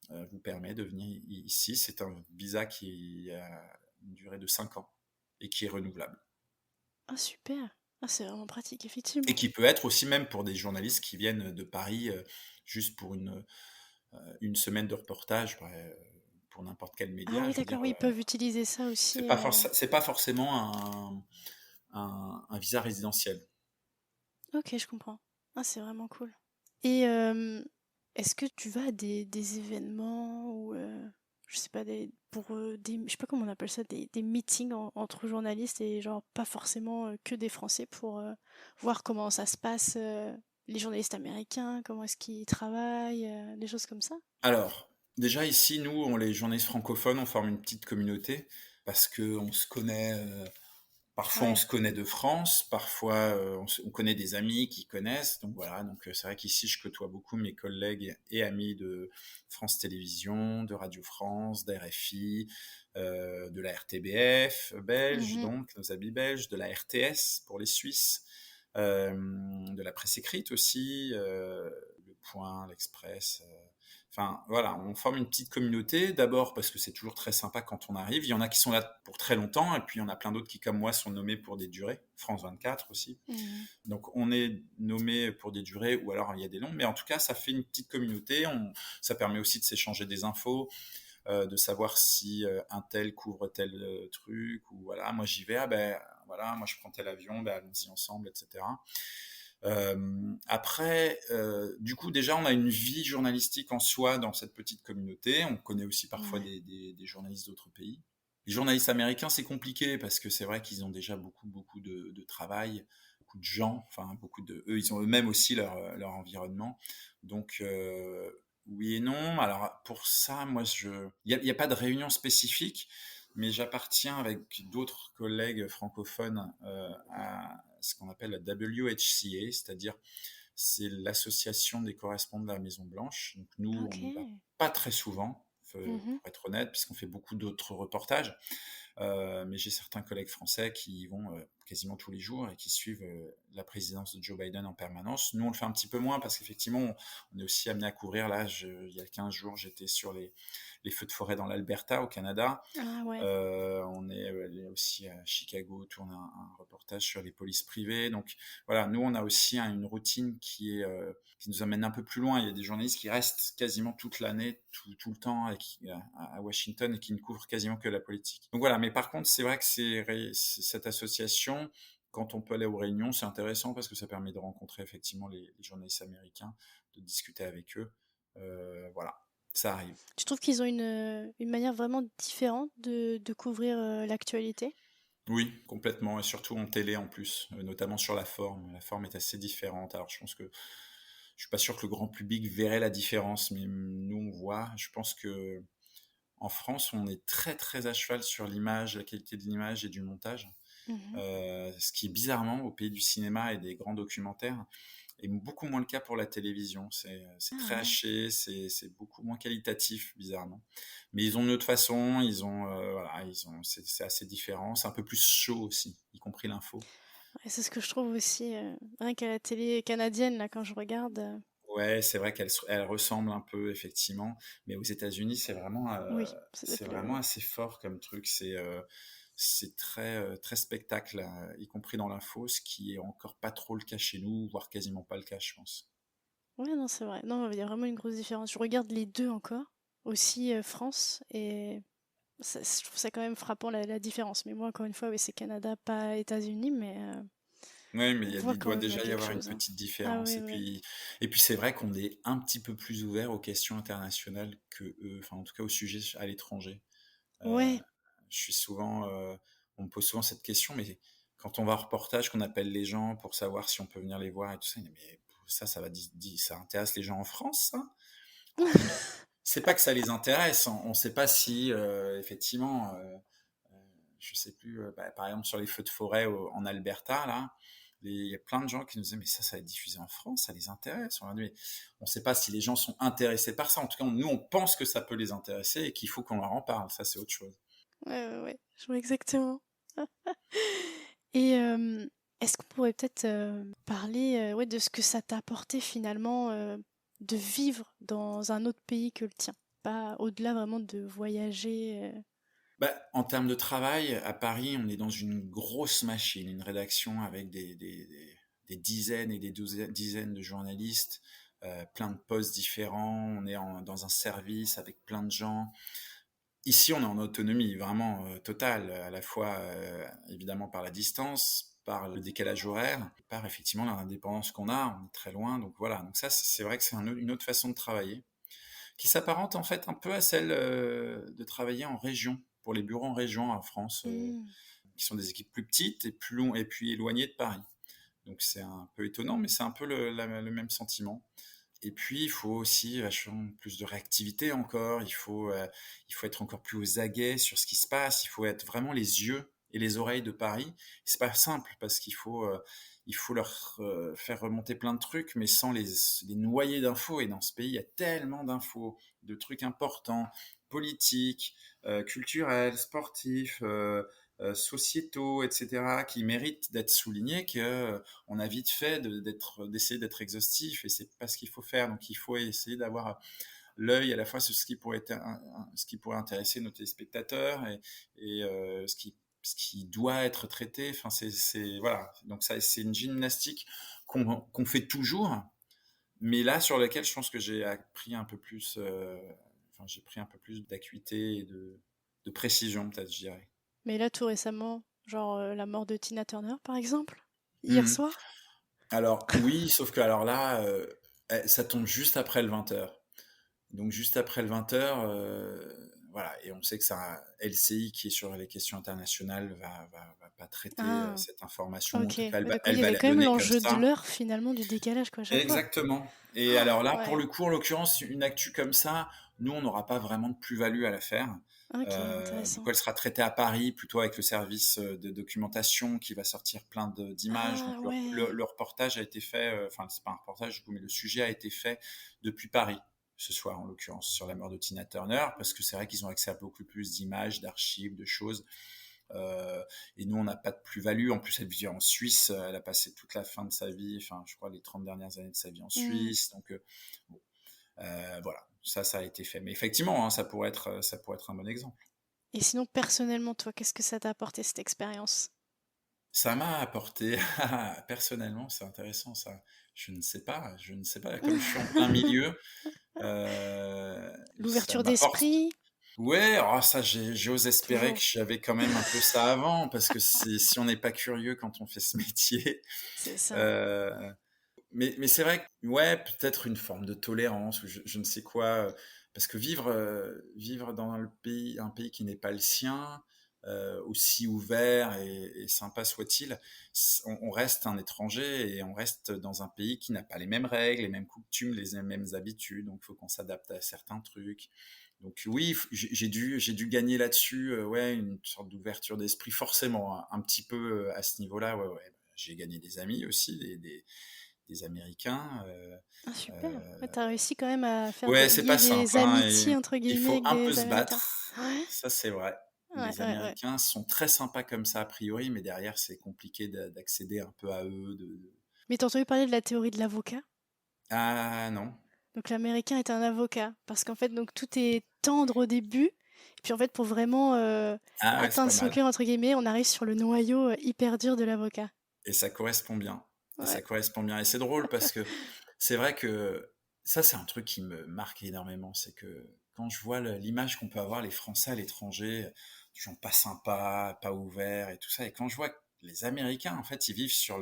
vous permet de venir ici. C'est un visa qui a une durée de 5 ans et qui est renouvelable. Ah, super. Ah, c'est vraiment pratique, Et effectivement. qui peut être aussi même pour des journalistes qui viennent de Paris juste pour une semaine de reportage pour n'importe quel Ah média. oui, Je veux dire, d'accord, oui, ils peuvent utiliser ça aussi. c'est pas forcément un visa résidentiel. Ok, je comprends. Ah, c'est vraiment cool. Et est-ce que tu vas à des événements ou je sais pas pour je sais pas comment on appelle ça des meetings entre journalistes et genre pas forcément que des Français pour voir comment ça se passe les journalistes américains, comment est-ce qu'ils travaillent, des choses comme ça? Alors, déjà ici, nous, les journalistes francophones, on forme une petite communauté parce que on se connaît. Parfois, on Ouais. se connaît de France, parfois, on connaît des amis qui connaissent. Donc voilà, donc c'est vrai qu'ici, je côtoie beaucoup mes collègues et amis de France Télévisions, de Radio France, d'RFI, de la RTBF belge, Mhm. donc nos amis belges, de la RTS pour les Suisses, de la presse écrite aussi, Le Point, l'Express, enfin voilà, on forme une petite communauté, d'abord parce que c'est toujours très sympa quand on arrive. Il y en a qui sont là pour très longtemps, et puis il y en a plein d'autres qui, comme moi, sont nommés pour des durées. France 24 aussi. Mhm. Donc on est nommé pour des durées, ou alors il y a des longues, mais en tout cas, ça fait une petite communauté. Ça permet aussi de s'échanger des infos, de savoir si un tel couvre tel truc, ou voilà, moi j'y vais, ah ben voilà, moi je prends tel avion, ben allons-y ensemble, etc. Après, du coup, déjà, on a une vie journalistique en soi dans cette petite communauté. On connaît aussi parfois Ouais. des journalistes d'autres pays. Les journalistes américains, c'est compliqué parce que c'est vrai qu'ils ont déjà beaucoup de travail, beaucoup de gens, enfin beaucoup de, eux, ils ont eux-mêmes aussi leur environnement. Donc oui et non. Alors pour ça, moi, il y a pas de réunion spécifique, mais j'appartiens avec d'autres collègues francophones à ce qu'on appelle la WHCA, c'est-à-dire c'est l'association des correspondants de la Maison Blanche. Donc nous, on Ok. n'y va pas très souvent, Mhm. pour être honnête, puisqu'on fait beaucoup d'autres reportages. Mais j'ai certains collègues français qui y vont quasiment tous les jours et qui suivent la présidence de Joe Biden en permanence. Nous, on le fait un petit peu moins parce qu'effectivement, on est aussi amené à couvrir. Là, il y a 15 jours, j'étais sur les feux de forêt dans l'Alberta, au Canada. Ah ouais. On est allé aussi à Chicago, tourner un reportage sur les polices privées. Donc voilà, nous, on a aussi une routine qui nous amène un peu plus loin. Il y a des journalistes qui restent quasiment toute l'année, tout le temps à Washington et qui ne couvrent quasiment que la politique. Donc voilà, mais par contre, c'est vrai que cette association, quand on peut aller aux réunions, c'est intéressant parce que ça permet de rencontrer effectivement les journalistes américains, de discuter avec eux. Voilà, ça arrive. Tu trouves qu'ils ont une manière vraiment différente de couvrir l'actualité? Oui, complètement et surtout en télé en plus, notamment sur la forme. La forme est assez différente. Alors je pense que je suis pas sûr que le grand public verrait la différence, mais nous on voit. Je pense que en France, on est très, très à cheval sur l'image, la qualité de l'image et du montage, Mmh. ce qui est bizarrement au pays du cinéma et des grands documentaires est beaucoup moins le cas pour la télévision. C'est Ah très ouais. haché, c'est beaucoup moins qualitatif bizarrement. Mais ils ont une autre façon, ils ont, voilà, ils ont c'est assez différent, c'est un peu plus chaud aussi, y compris l'info. Ouais, c'est ce que je trouve aussi, rien qu'à la télé canadienne là quand je regarde, Ouais, c'est vrai elle ressemble un peu effectivement, mais aux États-Unis, oui, ça doit c'est être vraiment le assez fort comme truc. C'est très, très spectacle, y compris dans l'info, ce qui est encore pas trop le cas chez nous, voire quasiment pas le cas, je pense. ouais, non, c'est vrai. Non, il y a vraiment une grosse différence. Je regarde les 2 encore, aussi, France et ça je trouve ça quand même frappant la différence. Mais moi, encore une fois, oui, c'est Canada, pas États-Unis, mais Oui, mais on voit il quand doit même, déjà y quelque avoir une chose, hein. petite Ah différence oui, oui. et puis c'est vrai qu'on est un petit peu plus ouvert aux questions internationales qu'eux, enfin en tout cas aux sujets à l'étranger. Heu, Ouais. je suis souvent, on me pose souvent cette question, mais quand on va en reportage, qu'on appelle les gens pour savoir si on peut venir les voir et tout ça, ils disent: «Mais ça va ça intéresse les gens en France ça?» Alors je dis: «C'est pas que ça les intéresse, on sait pas si, effectivement, je sais plus, par exemple sur les feux de forêt en Alberta là, il y a plein de gens qui nous disaient: «Mais ça va être diffusé en France, ça les intéresse?» On leur dit: «Mais on sait pas si les gens sont intéressés par ça. En tout cas, nous on pense que ça peut les intéresser et qu'il faut qu'on leur en parle, ça c'est autre chose». Ouais, ouais, ouais, je vois exactement. Et est-ce qu'on pourrait peut-être, parler, ouais, de ce que ça t'a apporté finalement, de vivre dans un autre pays que le tien? Pas au-delà vraiment de voyager, Bah, en termes de travail, à Paris, on est dans une grosse machine, une rédaction avec des dizaines et des dizaines de journalistes, plein de postes différents. On est dans un service avec plein de gens. Ici, on est en autonomie vraiment totale, à la fois évidemment par la distance, par le décalage horaire, par effectivement l'indépendance qu'on a. On est très loin, donc voilà. Donc ça, c'est vrai que c'est une autre façon de travailler qui s'apparente en fait un peu à celle de travailler en région, pour les bureaux en région en France, Mmh. qui sont des équipes plus petites et et puis éloignées de Paris. Donc c'est un peu étonnant, mais c'est un peu le même sentiment. Et puis il faut aussi vachement plus de réactivité encore. Il faut être encore plus aux aguets sur ce qui se passe. Il faut être vraiment les yeux et les oreilles de Paris. C'est pas simple parce il faut leur faire remonter plein de trucs, mais sans les noyer d'infos. Et dans ce pays, il y a tellement d'infos, de trucs importants, politiques, culturels, sportifs, sociétaux, etc., qui méritent d'être soulignés que on a vite fait d'essayer d'être exhaustif et c'est pas ce qu'il faut faire. Donc il faut essayer d'avoir l'œil à la fois sur ce qui pourrait ce qui pourrait intéresser nos téléspectateurs et ce qui doit être traité. Enfin, voilà. Donc ça, c'est une gymnastique qu'on fait toujours, mais là sur laquelle je pense que j'ai appris un peu plus, enfin j'ai pris un peu plus d'acuité et de précision peut-être, je dirais. Mais là, tout récemment, genre, la mort de Tina Turner, par exemple? Hier Mmh. soir? Alors oui, sauf que alors là, ça tombe juste après le 20h. Donc juste après le 20h, voilà et on sait que ça LCI qui est sur les questions internationales va pas traiter, Ah, cette information. En OK. tout cas, Ouais, d'accord, il elle y va avait la quand même donner comme l'enjeu de ça. l'heure finalement, du décalage quoi, à chaque fois? Exactement et alors là, pour Ouais, le coup, en l'occurrence, une actu comme ça, nous, on n'aura pas vraiment de plus-value à la faire. OK, Du intéressant. coup, elle sera traitée à Paris, plutôt avec le service, de documentation qui va sortir plein de d'images. Donc Ah ouais! le reportage a été fait, enfin, c'est pas un reportage, du coup, mais le sujet a été fait depuis Paris, ce soir, en l'occurrence, sur la mort de Tina Turner, parce que c'est vrai qu'ils ont accès à beaucoup plus d'images, d'archives, de choses. Euh, et nous, on n'a pas de plus-value. En plus, elle vit en Suisse. Elle a passé toute la fin de sa vie, enfin, je crois les 30 dernières années de sa vie en Mmh. Suisse. Donc, bon, voilà, ça a été fait. Mais effectivement, hein, ça pourrait être un bon exemple. Et sinon, personnellement, toi, qu'est-ce que ça t'a apporté cette expérience? Ça m'a apporté, personnellement, c'est intéressant ça. Je ne sais pas. Comme je suis en plein milieu, ça L'ouverture m'apporte. d'esprit? Ouais, oh ça j'ose espérer que Toujours, j'avais quand même un peu ça avant, parce que si on n'est pas curieux quand on fait ce métier, c'est ça. heu, mais c'est vrai que ouais, peut-être une forme de tolérance ou je ne sais quoi, parce que vivre dans un pays qui n'est pas le sien, aussi ouvert et sympa soit-il, on reste un étranger et on reste dans un pays qui n'a pas les mêmes règles, les mêmes coutumes, les mêmes habitudes, donc il faut qu'on s'adapte à certains trucs. Donc oui, j'ai dû gagner là-dessus, ouais, une sorte d'ouverture d'esprit forcément, un petit peu à ce niveau-là, ouais, ouais. J'ai gagné des amis aussi, des Américains. Ah super! Ouais, Euh, tu réussi quand même à faire ouais, c'est lier pas simple, des hein, «amitiés» et entre il guillemets faut avec un peu des se Américains? battre, Ouais, ça c'est vrai. ouais, Les ouais, ouais. Américains sont très sympas comme ça a priori, mais derrière c'est compliqué d'accéder un peu à eux. Mais tu entendu parler de la théorie de l'avocat? Ah non. Donc l'américain est un avocat parce qu'en fait donc tout est tendre au début et puis en fait pour vraiment, Ah ouais, c'est «atteindre pas son mal. cœur» entre guillemets, on arrive sur le noyau, hyper dur de l'avocat. Et ça correspond bien. Et Ouais. ça correspond bien. Et c'est drôle parce que c'est vrai que ça, c'est un truc qui me marque énormément. C'est que quand je vois l'image qu'on peut avoir les Français à l'étranger, des gens pas sympas, pas ouverts et tout ça, et quand je vois que les Américains, en fait, ils vivent sur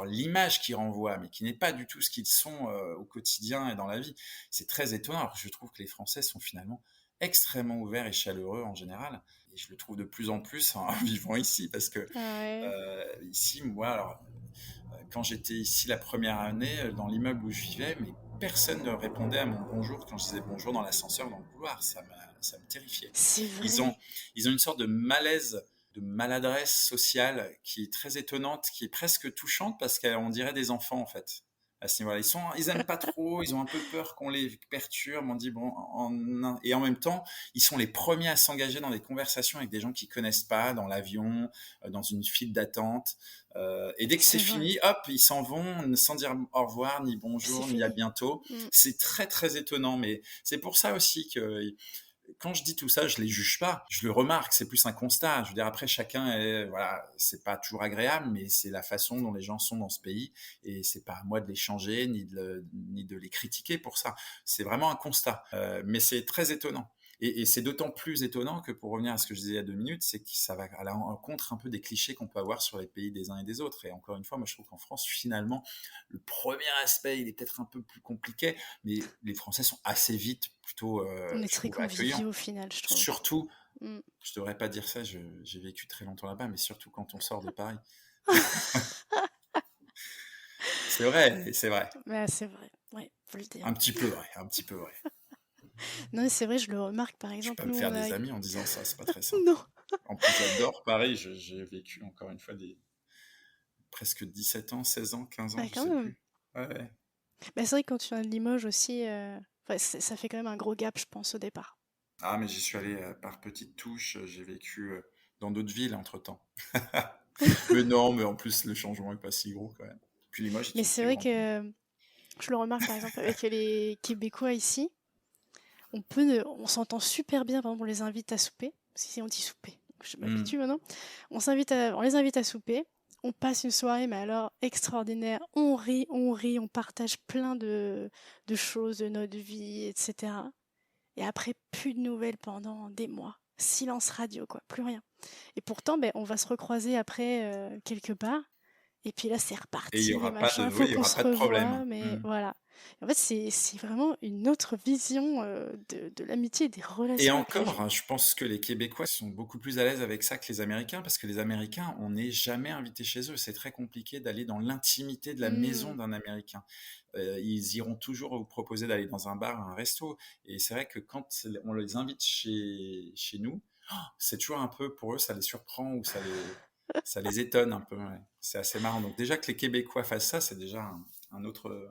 l'image qu'ils renvoient, mais qui n'est pas du tout ce qu'ils sont au quotidien et dans la vie. C'est très étonnant. Alors que je trouve que les Français sont finalement extrêmement ouverts et chaleureux en général. Et je le trouve de plus en plus en vivant ici, parce que Ah ouais. ici, moi, alors, quand j'étais ici la première année, dans l'immeuble où je vivais, mais personne ne répondait à mon bonjour quand je disais bonjour dans l'ascenseur, dans le couloir. Ça me terrifiait. C'est Ils ont, vrai! ils ont une sorte de malaise, de maladresse sociale qui est très étonnante, qui est presque touchante parce qu'on dirait des enfants en fait. À ce niveau-là, ils aiment pas trop, ils ont un peu peur qu'on les perturbe. On dit bon, et en même temps, ils sont les premiers à s'engager dans des conversations avec des gens qu'ils connaissent pas, dans l'avion, dans une file d'attente. Et dès que c'est C'est vrai, fini, hop, ils s'en vont sans dire au revoir, ni c'est bonjour, ni à fini. bientôt. Mmh. C'est très très étonnant, mais c'est pour ça aussi que quand je dis tout ça, je les juge pas, je le remarque, c'est plus un constat. Je veux dire, après, chacun est, voilà, c'est pas toujours agréable, mais c'est la façon dont les gens sont dans ce pays, et c'est pas à moi de les changer, ni de les critiquer pour ça. C'est vraiment un constat. Mais c'est très étonnant. Et c'est d'autant plus étonnant que, pour revenir à ce que je disais il y a 2 minutes, c'est que ça va à l'encontre un peu des clichés qu'on peut avoir sur les pays des uns et des autres. Et encore une fois, moi, je trouve qu'en France, finalement, le premier aspect, il est peut-être un peu plus compliqué, mais les Français sont assez vite plutôt, On est je très trouve, accueillants. conviviaux au final, je trouve. Surtout, Mmh. je devrais pas dire ça, j'ai vécu très longtemps là-bas, mais surtout quand on sort de Paris. C'est vrai, c'est vrai. Bah, c'est vrai, ouais, faut le dire. Un petit peu vrai, un petit peu vrai. Non, mais c'est vrai, je le remarque, par Je vais exemple, pas me nous faire on a des amis en disant ça, c'est pas très simple. non! En plus, j'adore Paris, j'ai vécu encore une fois presque 17 ans, 16 ans, 15 ans, Ah je quand sais même! plus. Ouais, ouais. Bah, c'est vrai que quand tu viens de Limoges aussi, enfin, ça fait quand même un gros gap, je pense, au départ. Ah, mais j'y suis allé par petites touches, j'ai vécu dans d'autres villes entre-temps. Mais non, mais en plus, le changement est pas si gros quand même. Puis Limoges est Mais une c'est très vrai grande ville. que je le remarque, par exemple, avec les Québécois ici, on s'entend super bien, par exemple, on les invite à souper, si on dit souper, donc je Hmm. m'habitue maintenant. On les invite à souper, on passe une soirée, mais alors extraordinaire, on rit, on partage plein de choses de notre vie, etc. Et après, plus de nouvelles pendant des mois. Silence radio, quoi, plus rien. Et pourtant, ben, on va se recroiser après quelque part. Et puis là, c'est Et il y reparti, aura pas machin. de, Il oui, faut il y qu'on aura se pas de problème. revoie, mais Hmm. voilà. En fait, c'est vraiment une autre vision de l'amitié et des Et relations avec les encore, gens. hein, je pense que les Québécois sont beaucoup plus à l'aise avec ça que les Américains, parce que les Américains, on n'est jamais invité chez eux. C'est très compliqué d'aller dans l'intimité de la maison Hmm, d'un Américain. Ils iront toujours vous proposer d'aller dans un bar, un resto. Et c'est vrai que quand on les invite chez nous, c'est toujours un peu, pour eux, ça les surprend ou ça les étonne un peu. Ouais. C'est assez marrant. Donc déjà que les Québécois fassent ça, c'est déjà une autre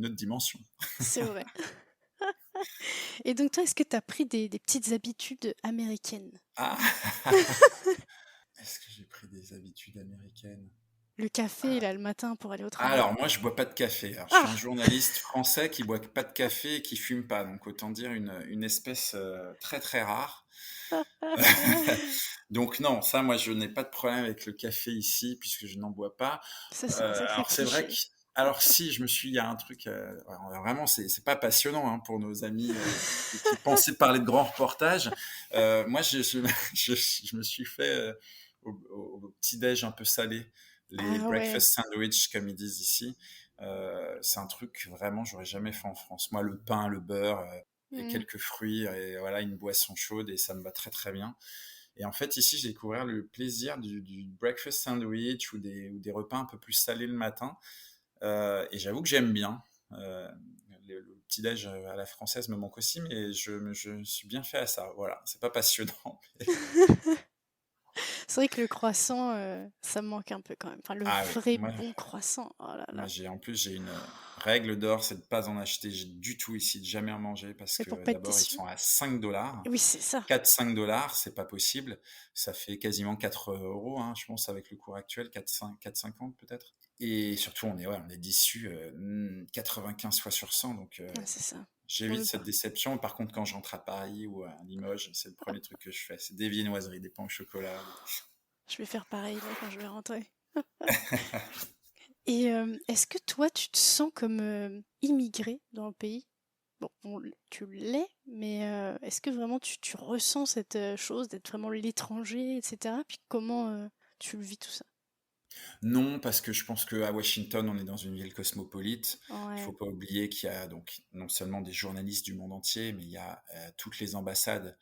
dimension. c'est vrai. Et donc, toi, est-ce que tu as pris des petites habitudes américaines? Ah Est-ce que j'ai pris des habitudes américaines? Le café, là, le matin pour aller au travail. Alors moi, je bois pas de café. Alors, je suis un Ah! journaliste français qui boit pas de café et qui fume pas. Donc autant dire une espèce très très rare. Donc non, ça, moi, je n'ai pas de problème avec le café ici puisque je n'en bois pas. Ça, c'est un sacré Alors c'est vrai que, cliché. alors si, il y a un truc, vraiment, c'est pas passionnant hein, pour nos amis qui pensaient parler de grands reportages. Moi, je me suis fait au petit-déj un peu salé, les Ah ouais. breakfast sandwich comme ils disent ici. C'est un truc vraiment, j'aurais jamais fait en France. Moi, le pain, le beurre et Hmm. quelques fruits et voilà une boisson chaude et ça me va très très bien. Et en fait, ici, j'ai découvert le plaisir du breakfast sandwich ou des repas un peu plus salés le matin. Et j'avoue que j'aime bien. Euh, le petit-déj à la française me manque aussi, mais je me suis bien fait à ça. Voilà, c'est pas passionnant. C'est vrai que le croissant, ça me manque un peu quand même. Enfin, le Ah oui, vrai bon croissant, oh là moi là. en plus j'ai une règle d'or, c'est de pas en acheter du tout ici, de jamais en manger parce Mais pour que pas être d'abord ils déçu. sont à 5 $. Oui, c'est ça. 4-5 $, c'est pas possible. Ça fait quasiment 4 euros, hein, je pense, avec le cours actuel, 4,50 peut-être. Et surtout, on est déçu 95 fois sur 100. Donc, Ouais, c'est ça. Vaut j'évite mieux cette pas. déception. Par contre, quand je rentre à Paris ou à Limoges, c'est le premier truc que je fais. C'est des viennoiseries, des pains au chocolat. Je vais faire pareil là quand je vais rentrer. Et est-ce que toi, tu te sens comme immigré dans le pays? Bon, tu l'es, mais est-ce que vraiment tu ressens cette chose d'être vraiment l'étranger, etc. Puis comment tu le vis tout ça? Non, parce que je pense qu'à Washington, on est dans une ville cosmopolite. Il Ouais. faut pas oublier qu'il y a donc non seulement des journalistes du monde entier, mais il y a toutes les ambassades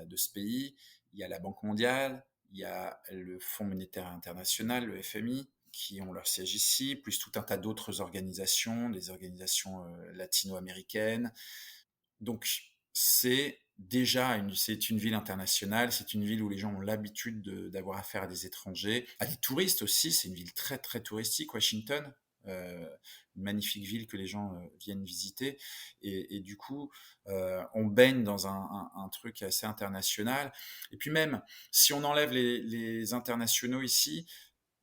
de ce pays. Il y a la Banque mondiale, il y a le Fonds monétaire international, le FMI, qui ont leur siège ici, plus tout un tas d'autres organisations, des organisations latino-américaines. Donc, c'est une ville internationale, c'est une ville où les gens ont l'habitude d'avoir affaire à des étrangers, à des touristes aussi. C'est une ville très très touristique, Washington, une magnifique ville que les gens viennent visiter. Et du coup, on baigne dans un truc assez international. Et puis même, si on enlève les internationaux ici,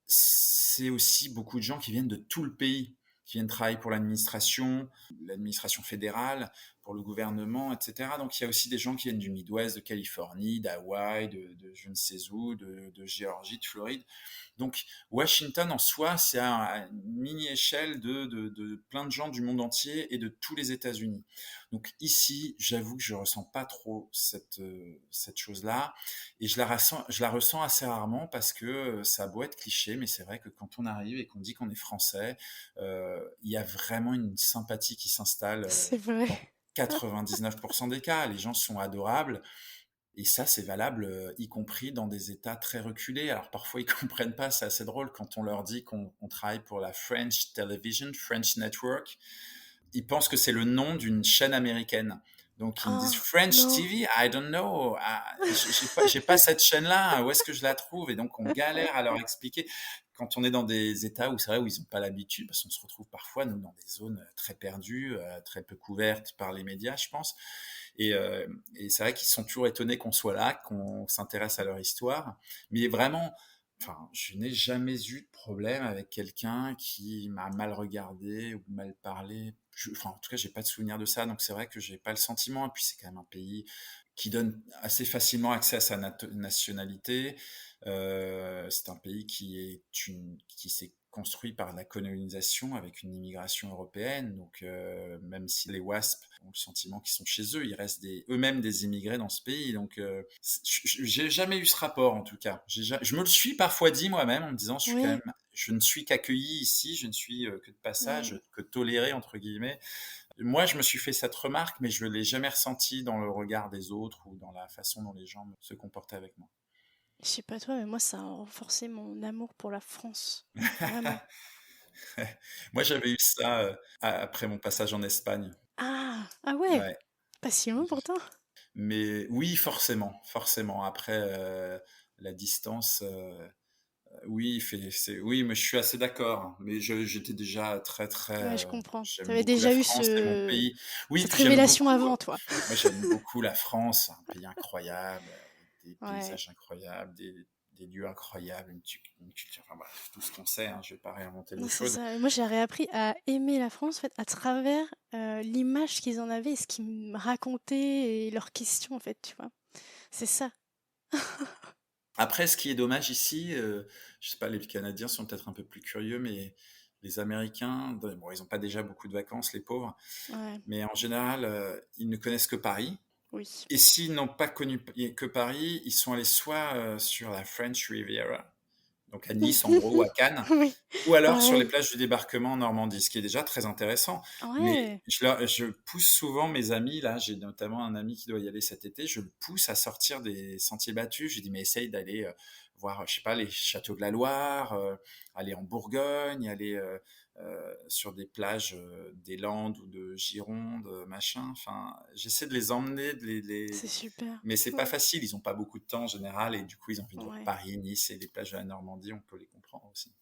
c'est aussi beaucoup de gens qui viennent de tout le pays, qui viennent travailler pour l'administration fédérale, pour le gouvernement, etc. Donc il y a aussi des gens qui viennent du Midwest, de Californie, d'Hawaï, de je ne sais où, de Géorgie, de Floride. Donc Washington en soi, c'est à une mini-échelle de plein de gens du monde entier et de tous les États-Unis. Donc ici, j'avoue que je ressens pas trop cette chose-là. Et je la ressens assez rarement parce que ça a beau être cliché, mais c'est vrai que quand on arrive et qu'on dit qu'on est français, il y a vraiment une sympathie qui s'installe C'est vrai. dans 99% des cas. Les gens sont adorables. Et ça, c'est valable, y compris dans des États très reculés. Alors parfois, ils comprennent pas, c'est assez drôle quand on leur dit qu'on travaille pour la French Television, French Network. Ils pensent que c'est le nom d'une chaîne américaine. Donc ils me disent Oh French non. TV, I don't know. Ah, j'ai pas cette chaîne-là. Où est-ce que je la trouve? Et donc on galère à leur expliquer. Quand on est dans des États où c'est vrai où ils n'ont pas l'habitude, parce qu'on se retrouve parfois nous dans des zones très perdues, très peu couvertes par les médias, je pense. Et c'est vrai qu'ils sont toujours étonnés qu'on soit là, qu'on s'intéresse à leur histoire. Mais vraiment, enfin, je n'ai jamais eu de problème avec quelqu'un qui m'a mal regardé ou mal parlé. Enfin, en tout cas, j'ai pas de souvenir de ça, donc c'est vrai que j'ai pas le sentiment. Et puis c'est quand même un pays qui donne assez facilement accès à sa nationalité. C'est un pays qui s'est construit par la colonisation avec une immigration européenne. Donc, même si les WASP ont le sentiment qu'ils sont chez eux, ils restent eux-mêmes des immigrés dans ce pays. Donc, j'ai jamais eu ce rapport en tout cas. Je me le suis parfois dit moi-même en me disant, Oui. je ne suis qu'accueilli ici, je ne suis que de Mm. passage, que toléré entre guillemets. Moi, je me suis fait cette remarque, mais je ne l'ai jamais ressenti dans le regard des autres ou dans la façon dont les gens se comportaient avec moi. Je sais pas toi, mais moi, ça a renforcé mon amour pour la France. Vraiment. Moi, j'avais eu ça après mon passage en Espagne. Ah, ah ouais, Ouais. pas si loin pourtant. Mais oui, forcément, forcément. Après, la distance, oui, oui, mais je suis assez d'accord. Mais j'étais déjà très, très. Ouais, je comprends. J'aime T'avais beaucoup la déjà eu France, c'est mon pays. Oui, cette puis j'aime révélation beaucoup. avant, toi. Moi, j'aime beaucoup la France, un pays incroyable, avec des Ouais. paysages incroyables, des lieux incroyables, une culture, enfin bref, tout ce qu'on sait, hein, je vais pas réinventer Non, l'eau c'est chaude. ça. Et moi, j'ai réappris à aimer la France, en fait, à travers l'image qu'ils en avaient et ce qu'ils me racontaient et leurs questions, en fait, tu vois. C'est ça. Après, ce qui est dommage ici, je sais pas, les Canadiens sont peut-être un peu plus curieux, mais les Américains, bon, ils n'ont pas déjà beaucoup de vacances, les pauvres, Ouais, mais en général, ils ne connaissent que Paris. oui. Et s'ils n'ont pas connu que Paris, ils sont allés soit sur la French Riviera, donc à Nice en gros ou à Cannes. Oui, Ou alors sur les pareil. plages du débarquement en Normandie, ce qui est déjà très intéressant. Mais Ouais, je pousse souvent mes amis, là, j'ai notamment un ami qui doit y aller cet été, je le pousse à sortir des sentiers battus. Je lui dis: «Mais essaye d'aller, voir, je sais pas, les châteaux de la Loire, aller en Bourgogne, aller, sur des plages, des Landes ou de Gironde, machin». Enfin, j'essaie de les emmener, de c'est les super. mais c'est pas Ouais, facile, ils ont pas beaucoup de temps en général et du coup, ils ont envie de voir ouais. Paris, Nice et les plages de la Normandie, on peut les comprendre aussi.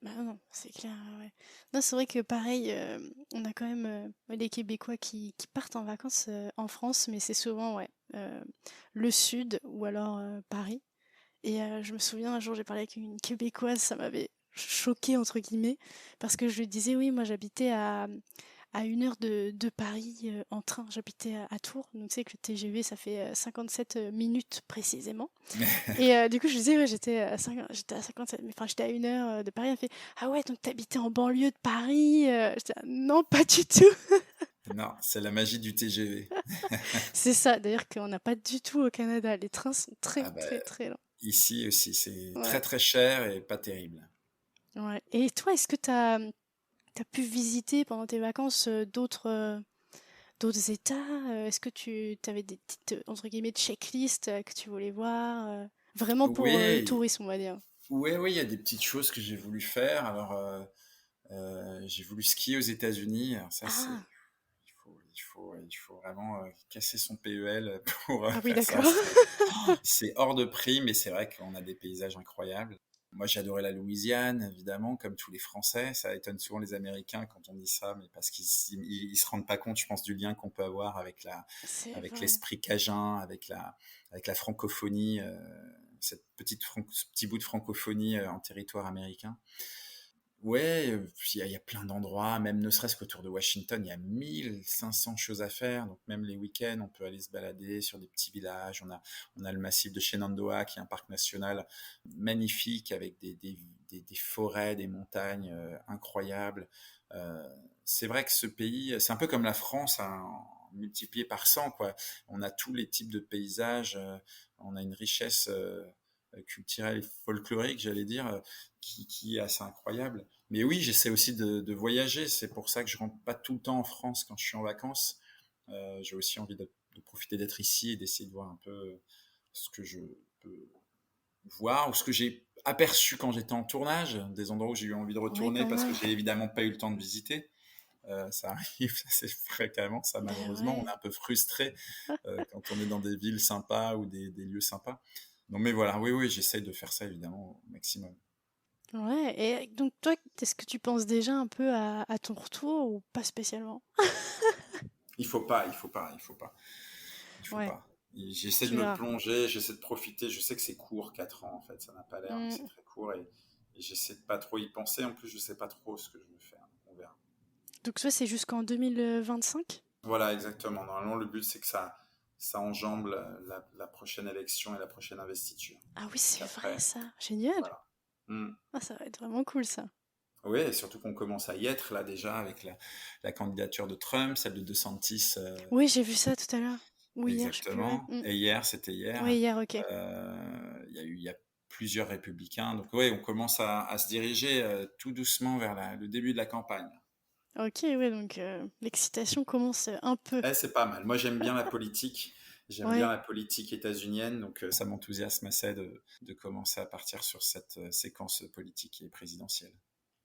Bah non, c'est clair, ouais. Non, c'est vrai que pareil, on a quand même les Québécois qui partent en vacances en France, mais c'est souvent ouais, le sud ou alors Paris. Et je me souviens un jour, j'ai parlé avec une Québécoise, ça m'avait choquée entre guillemets, parce que je lui disais oui, moi j'habitais à 1 heure de Paris en train. J'habitais à Tours, donc tu sais que le TGV ça fait 57 minutes précisément. Et du coup, je disais, ouais, j'étais à 57, enfin, j'étais à 1 heure de Paris. Elle fait, ah ouais, donc t'habitais en banlieue de Paris? J'étais, ah, non, pas du tout. Non, c'est la magie du TGV. C'est ça, d'ailleurs, qu'on n'a pas du tout au Canada. Les trains sont très, Ah bah, très, très lents. ici aussi, c'est très, Ouais, très cher et pas terrible. ouais. Et toi, est-ce que t'as pu visiter pendant tes vacances d'autres États? Est-ce que tu avais des petites, entre guillemets, checklists que tu voulais voir? Vraiment pour le Oui, tourisme, on va dire. oui, oui, il y a des petites choses que j'ai voulu faire. Alors, j'ai voulu skier aux États-Unis. Alors ça, c'est Ah, il faut vraiment, casser son PEL pour, ah oui, faire ça. d'accord. C'est hors de prix, mais c'est vrai qu'on a des paysages incroyables. Moi, j'ai adoré la Louisiane, évidemment, comme tous les Français. Ça étonne souvent les Américains quand on dit ça, mais parce qu'ils se rendent pas compte, je pense, du lien qu'on peut avoir C'est avec vrai. l'esprit cajun, avec la francophonie, ce petit bout de francophonie en territoire américain. Ouais, il y a plein d'endroits, même ne serait-ce qu'autour de Washington, il y a 1500 choses à faire. Donc même les week-ends, on peut aller se balader sur des petits villages. On a le massif de Shenandoah, qui est un parc national magnifique avec des forêts, des montagnes incroyables. Euh, c'est vrai que ce pays, c'est un peu comme la France, hein, multiplié par 100, quoi. On a tous les types de paysages, on a une richesse culturelle et folklorique, j'allais dire, qui est assez incroyable. Mais oui, j'essaie aussi de voyager. C'est pour ça que je rentre pas tout le temps en France quand je suis en vacances. J'ai aussi envie de profiter d'être ici et d'essayer de voir un peu ce que je peux voir ou ce que j'ai aperçu quand j'étais en tournage, des endroits où j'ai eu envie de Oui, retourner quand parce que même. j'ai évidemment pas eu le temps de visiter. Ça arrive assez fréquemment, ça Ben malheureusement. On est ouais. un peu frustré quand on est dans des villes sympas ou des lieux sympas. Donc, mais voilà, oui, oui, j'essaye de faire ça évidemment au maximum. Ouais. Et donc toi, est-ce que tu penses déjà un peu à ton retour ou pas spécialement? Il faut pas, il faut pas, il faut pas. Il faut Ouais, pas. J'essaie de tu me verras. plonger, j'essaie de profiter. Je sais que c'est court, 4 ans en fait, ça n'a pas l'air, mais c'est Mm. très court et j'essaie de pas trop y penser. En plus, je sais pas trop ce que je veux faire. On verra. Donc ça, c'est jusqu'en 2025? Voilà, exactement. Normalement, le but c'est que ça enjambe la prochaine élection et la prochaine investiture. Ah oui, Donc c'est vrai après, ça. Génial. voilà. Hmm. Ah, ça va être vraiment cool ça. Oui, et surtout qu'on commence à y être là déjà avec la candidature de Trump, celle de DeSantis. Oui, j'ai vu ça tout à l'heure. Ou hier, je sais plus, ouais. Exactement. Et c'était Oui, hier. hier, ok. Il y a plusieurs républicains. Donc oui, on commence à se diriger tout doucement vers le début de la campagne. Ok, oui, donc l'excitation commence un peu. Eh, c'est pas mal. Moi, j'aime bien la politique. J'aime bien Ouais. la politique états-unienne. Donc ça m'enthousiasme assez de commencer à partir sur cette séquence politique et présidentielle.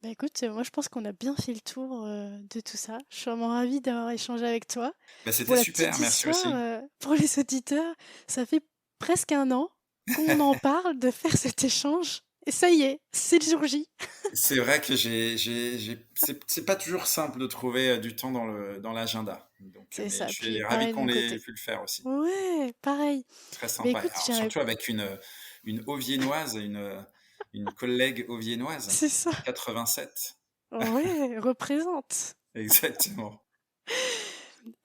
Bah écoute, moi je pense qu'on a bien fait le tour de tout ça. Je suis vraiment ravie d'avoir échangé avec toi. Bah, Pour c'était la super, petite merci histoire, aussi. pour les auditeurs, ça fait presque 1 an qu'on en parle de faire cet échange. Et ça y est, c'est le jour J. C'est vrai que c'est pas toujours simple de trouver du temps dans l'agenda. Donc, C'est mais ça, je puis suis ravi pareil de qu'on mon ait côté. pu le faire aussi. Ouais, pareil. Très Mais sympa. écoute, Alors, j'aimerais... surtout avec une Auviennoise, une collègue auviennoise, C'est ça. 87. Ouais, représente. Exactement.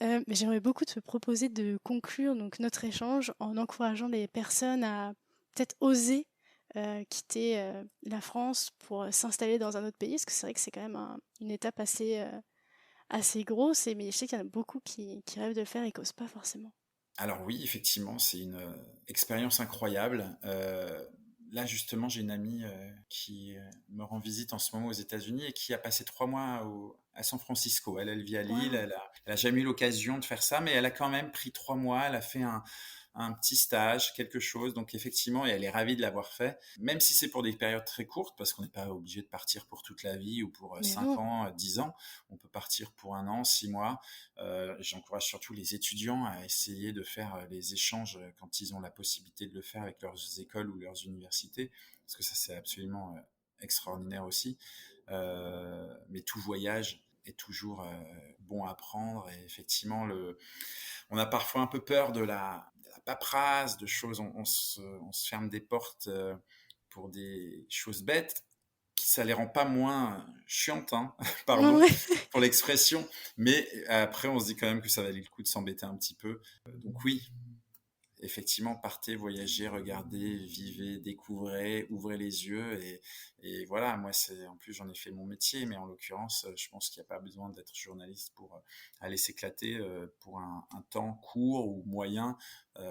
Mais j'aimerais beaucoup te proposer de conclure donc notre échange en encourageant les personnes à peut-être oser quitter la France pour s'installer dans un autre pays, parce que c'est vrai que c'est quand même une étape assez grosse, mais je sais qu'il y en a beaucoup qui rêvent de le faire et qui n'osent pas forcément. Alors oui, effectivement, c'est une expérience incroyable. là, justement, j'ai une amie qui me rend visite en ce moment aux États-Unis et qui a passé 3 mois à San Francisco. Elle vit à Lille, Waouh! elle a jamais eu l'occasion de faire ça, mais elle a quand même pris 3 mois. Elle a fait un petit stage, quelque chose. Donc effectivement, et elle est ravie de l'avoir fait, même si c'est pour des périodes très courtes, parce qu'on n'est pas obligé de partir pour toute la vie ou pour Mais 5 non. ans, 10 ans. On peut partir pour 1 an, 6 mois. J'encourage surtout les étudiants à essayer de faire les échanges quand ils ont la possibilité de le faire avec leurs écoles ou leurs universités, parce que ça, c'est absolument extraordinaire aussi. Mais tout voyage est toujours bon à prendre. Et effectivement, on a parfois un peu peur de la paperasse, de choses. On se ferme des portes pour des choses bêtes, qui ça les rend pas moins chiantes, hein, pardon Ouais. pour l'expression, mais après on se dit quand même que ça valait le coup de s'embêter un petit peu. Donc oui, effectivement, partez, voyagez, regardez, vivez, découvrez, ouvrez les yeux et voilà. Moi, en plus j'en ai fait mon métier, mais en l'occurrence, je pense qu'il n'y a pas besoin d'être journaliste pour aller s'éclater pour un temps court ou moyen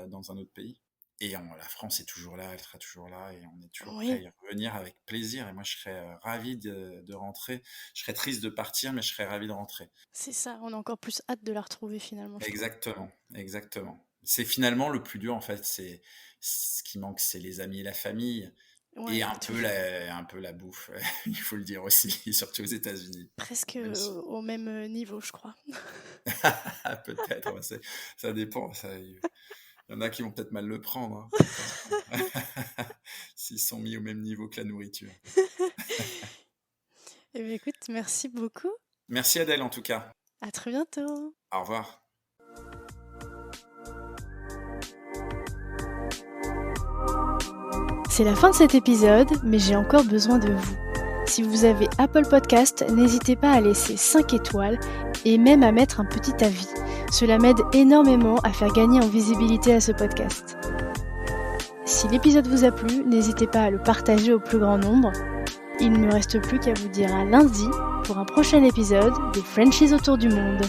dans un autre pays. Et la France est toujours là, elle sera toujours là, et on est toujours prêt à Oui, y revenir avec plaisir. Et moi, je serais ravi de rentrer. Je serais triste de partir, mais je serais ravi de rentrer. c'est ça. On a encore plus hâte de la retrouver finalement, je trouve. Exactement, exactement. C'est finalement le plus dur en fait, ce qui manque, c'est les amis et la famille et Ouais, un peu la bouffe, il faut le dire aussi, surtout aux États-Unis. presque Même si au même niveau, je crois. peut-être, ouais, ça dépend, il y en a qui vont peut-être mal le prendre, hein, attention. S'ils sont mis au même niveau que la nourriture. Eh bien, écoute, merci beaucoup. Merci Adèle en tout cas. À très bientôt. Au revoir. C'est la fin de cet épisode, mais j'ai encore besoin de vous. Si vous avez Apple Podcast, n'hésitez pas à laisser 5 étoiles et même à mettre un petit avis. Cela m'aide énormément à faire gagner en visibilité à ce podcast. Si l'épisode vous a plu, n'hésitez pas à le partager au plus grand nombre. Il ne me reste plus qu'à vous dire à lundi pour un prochain épisode des Frenchies autour du monde.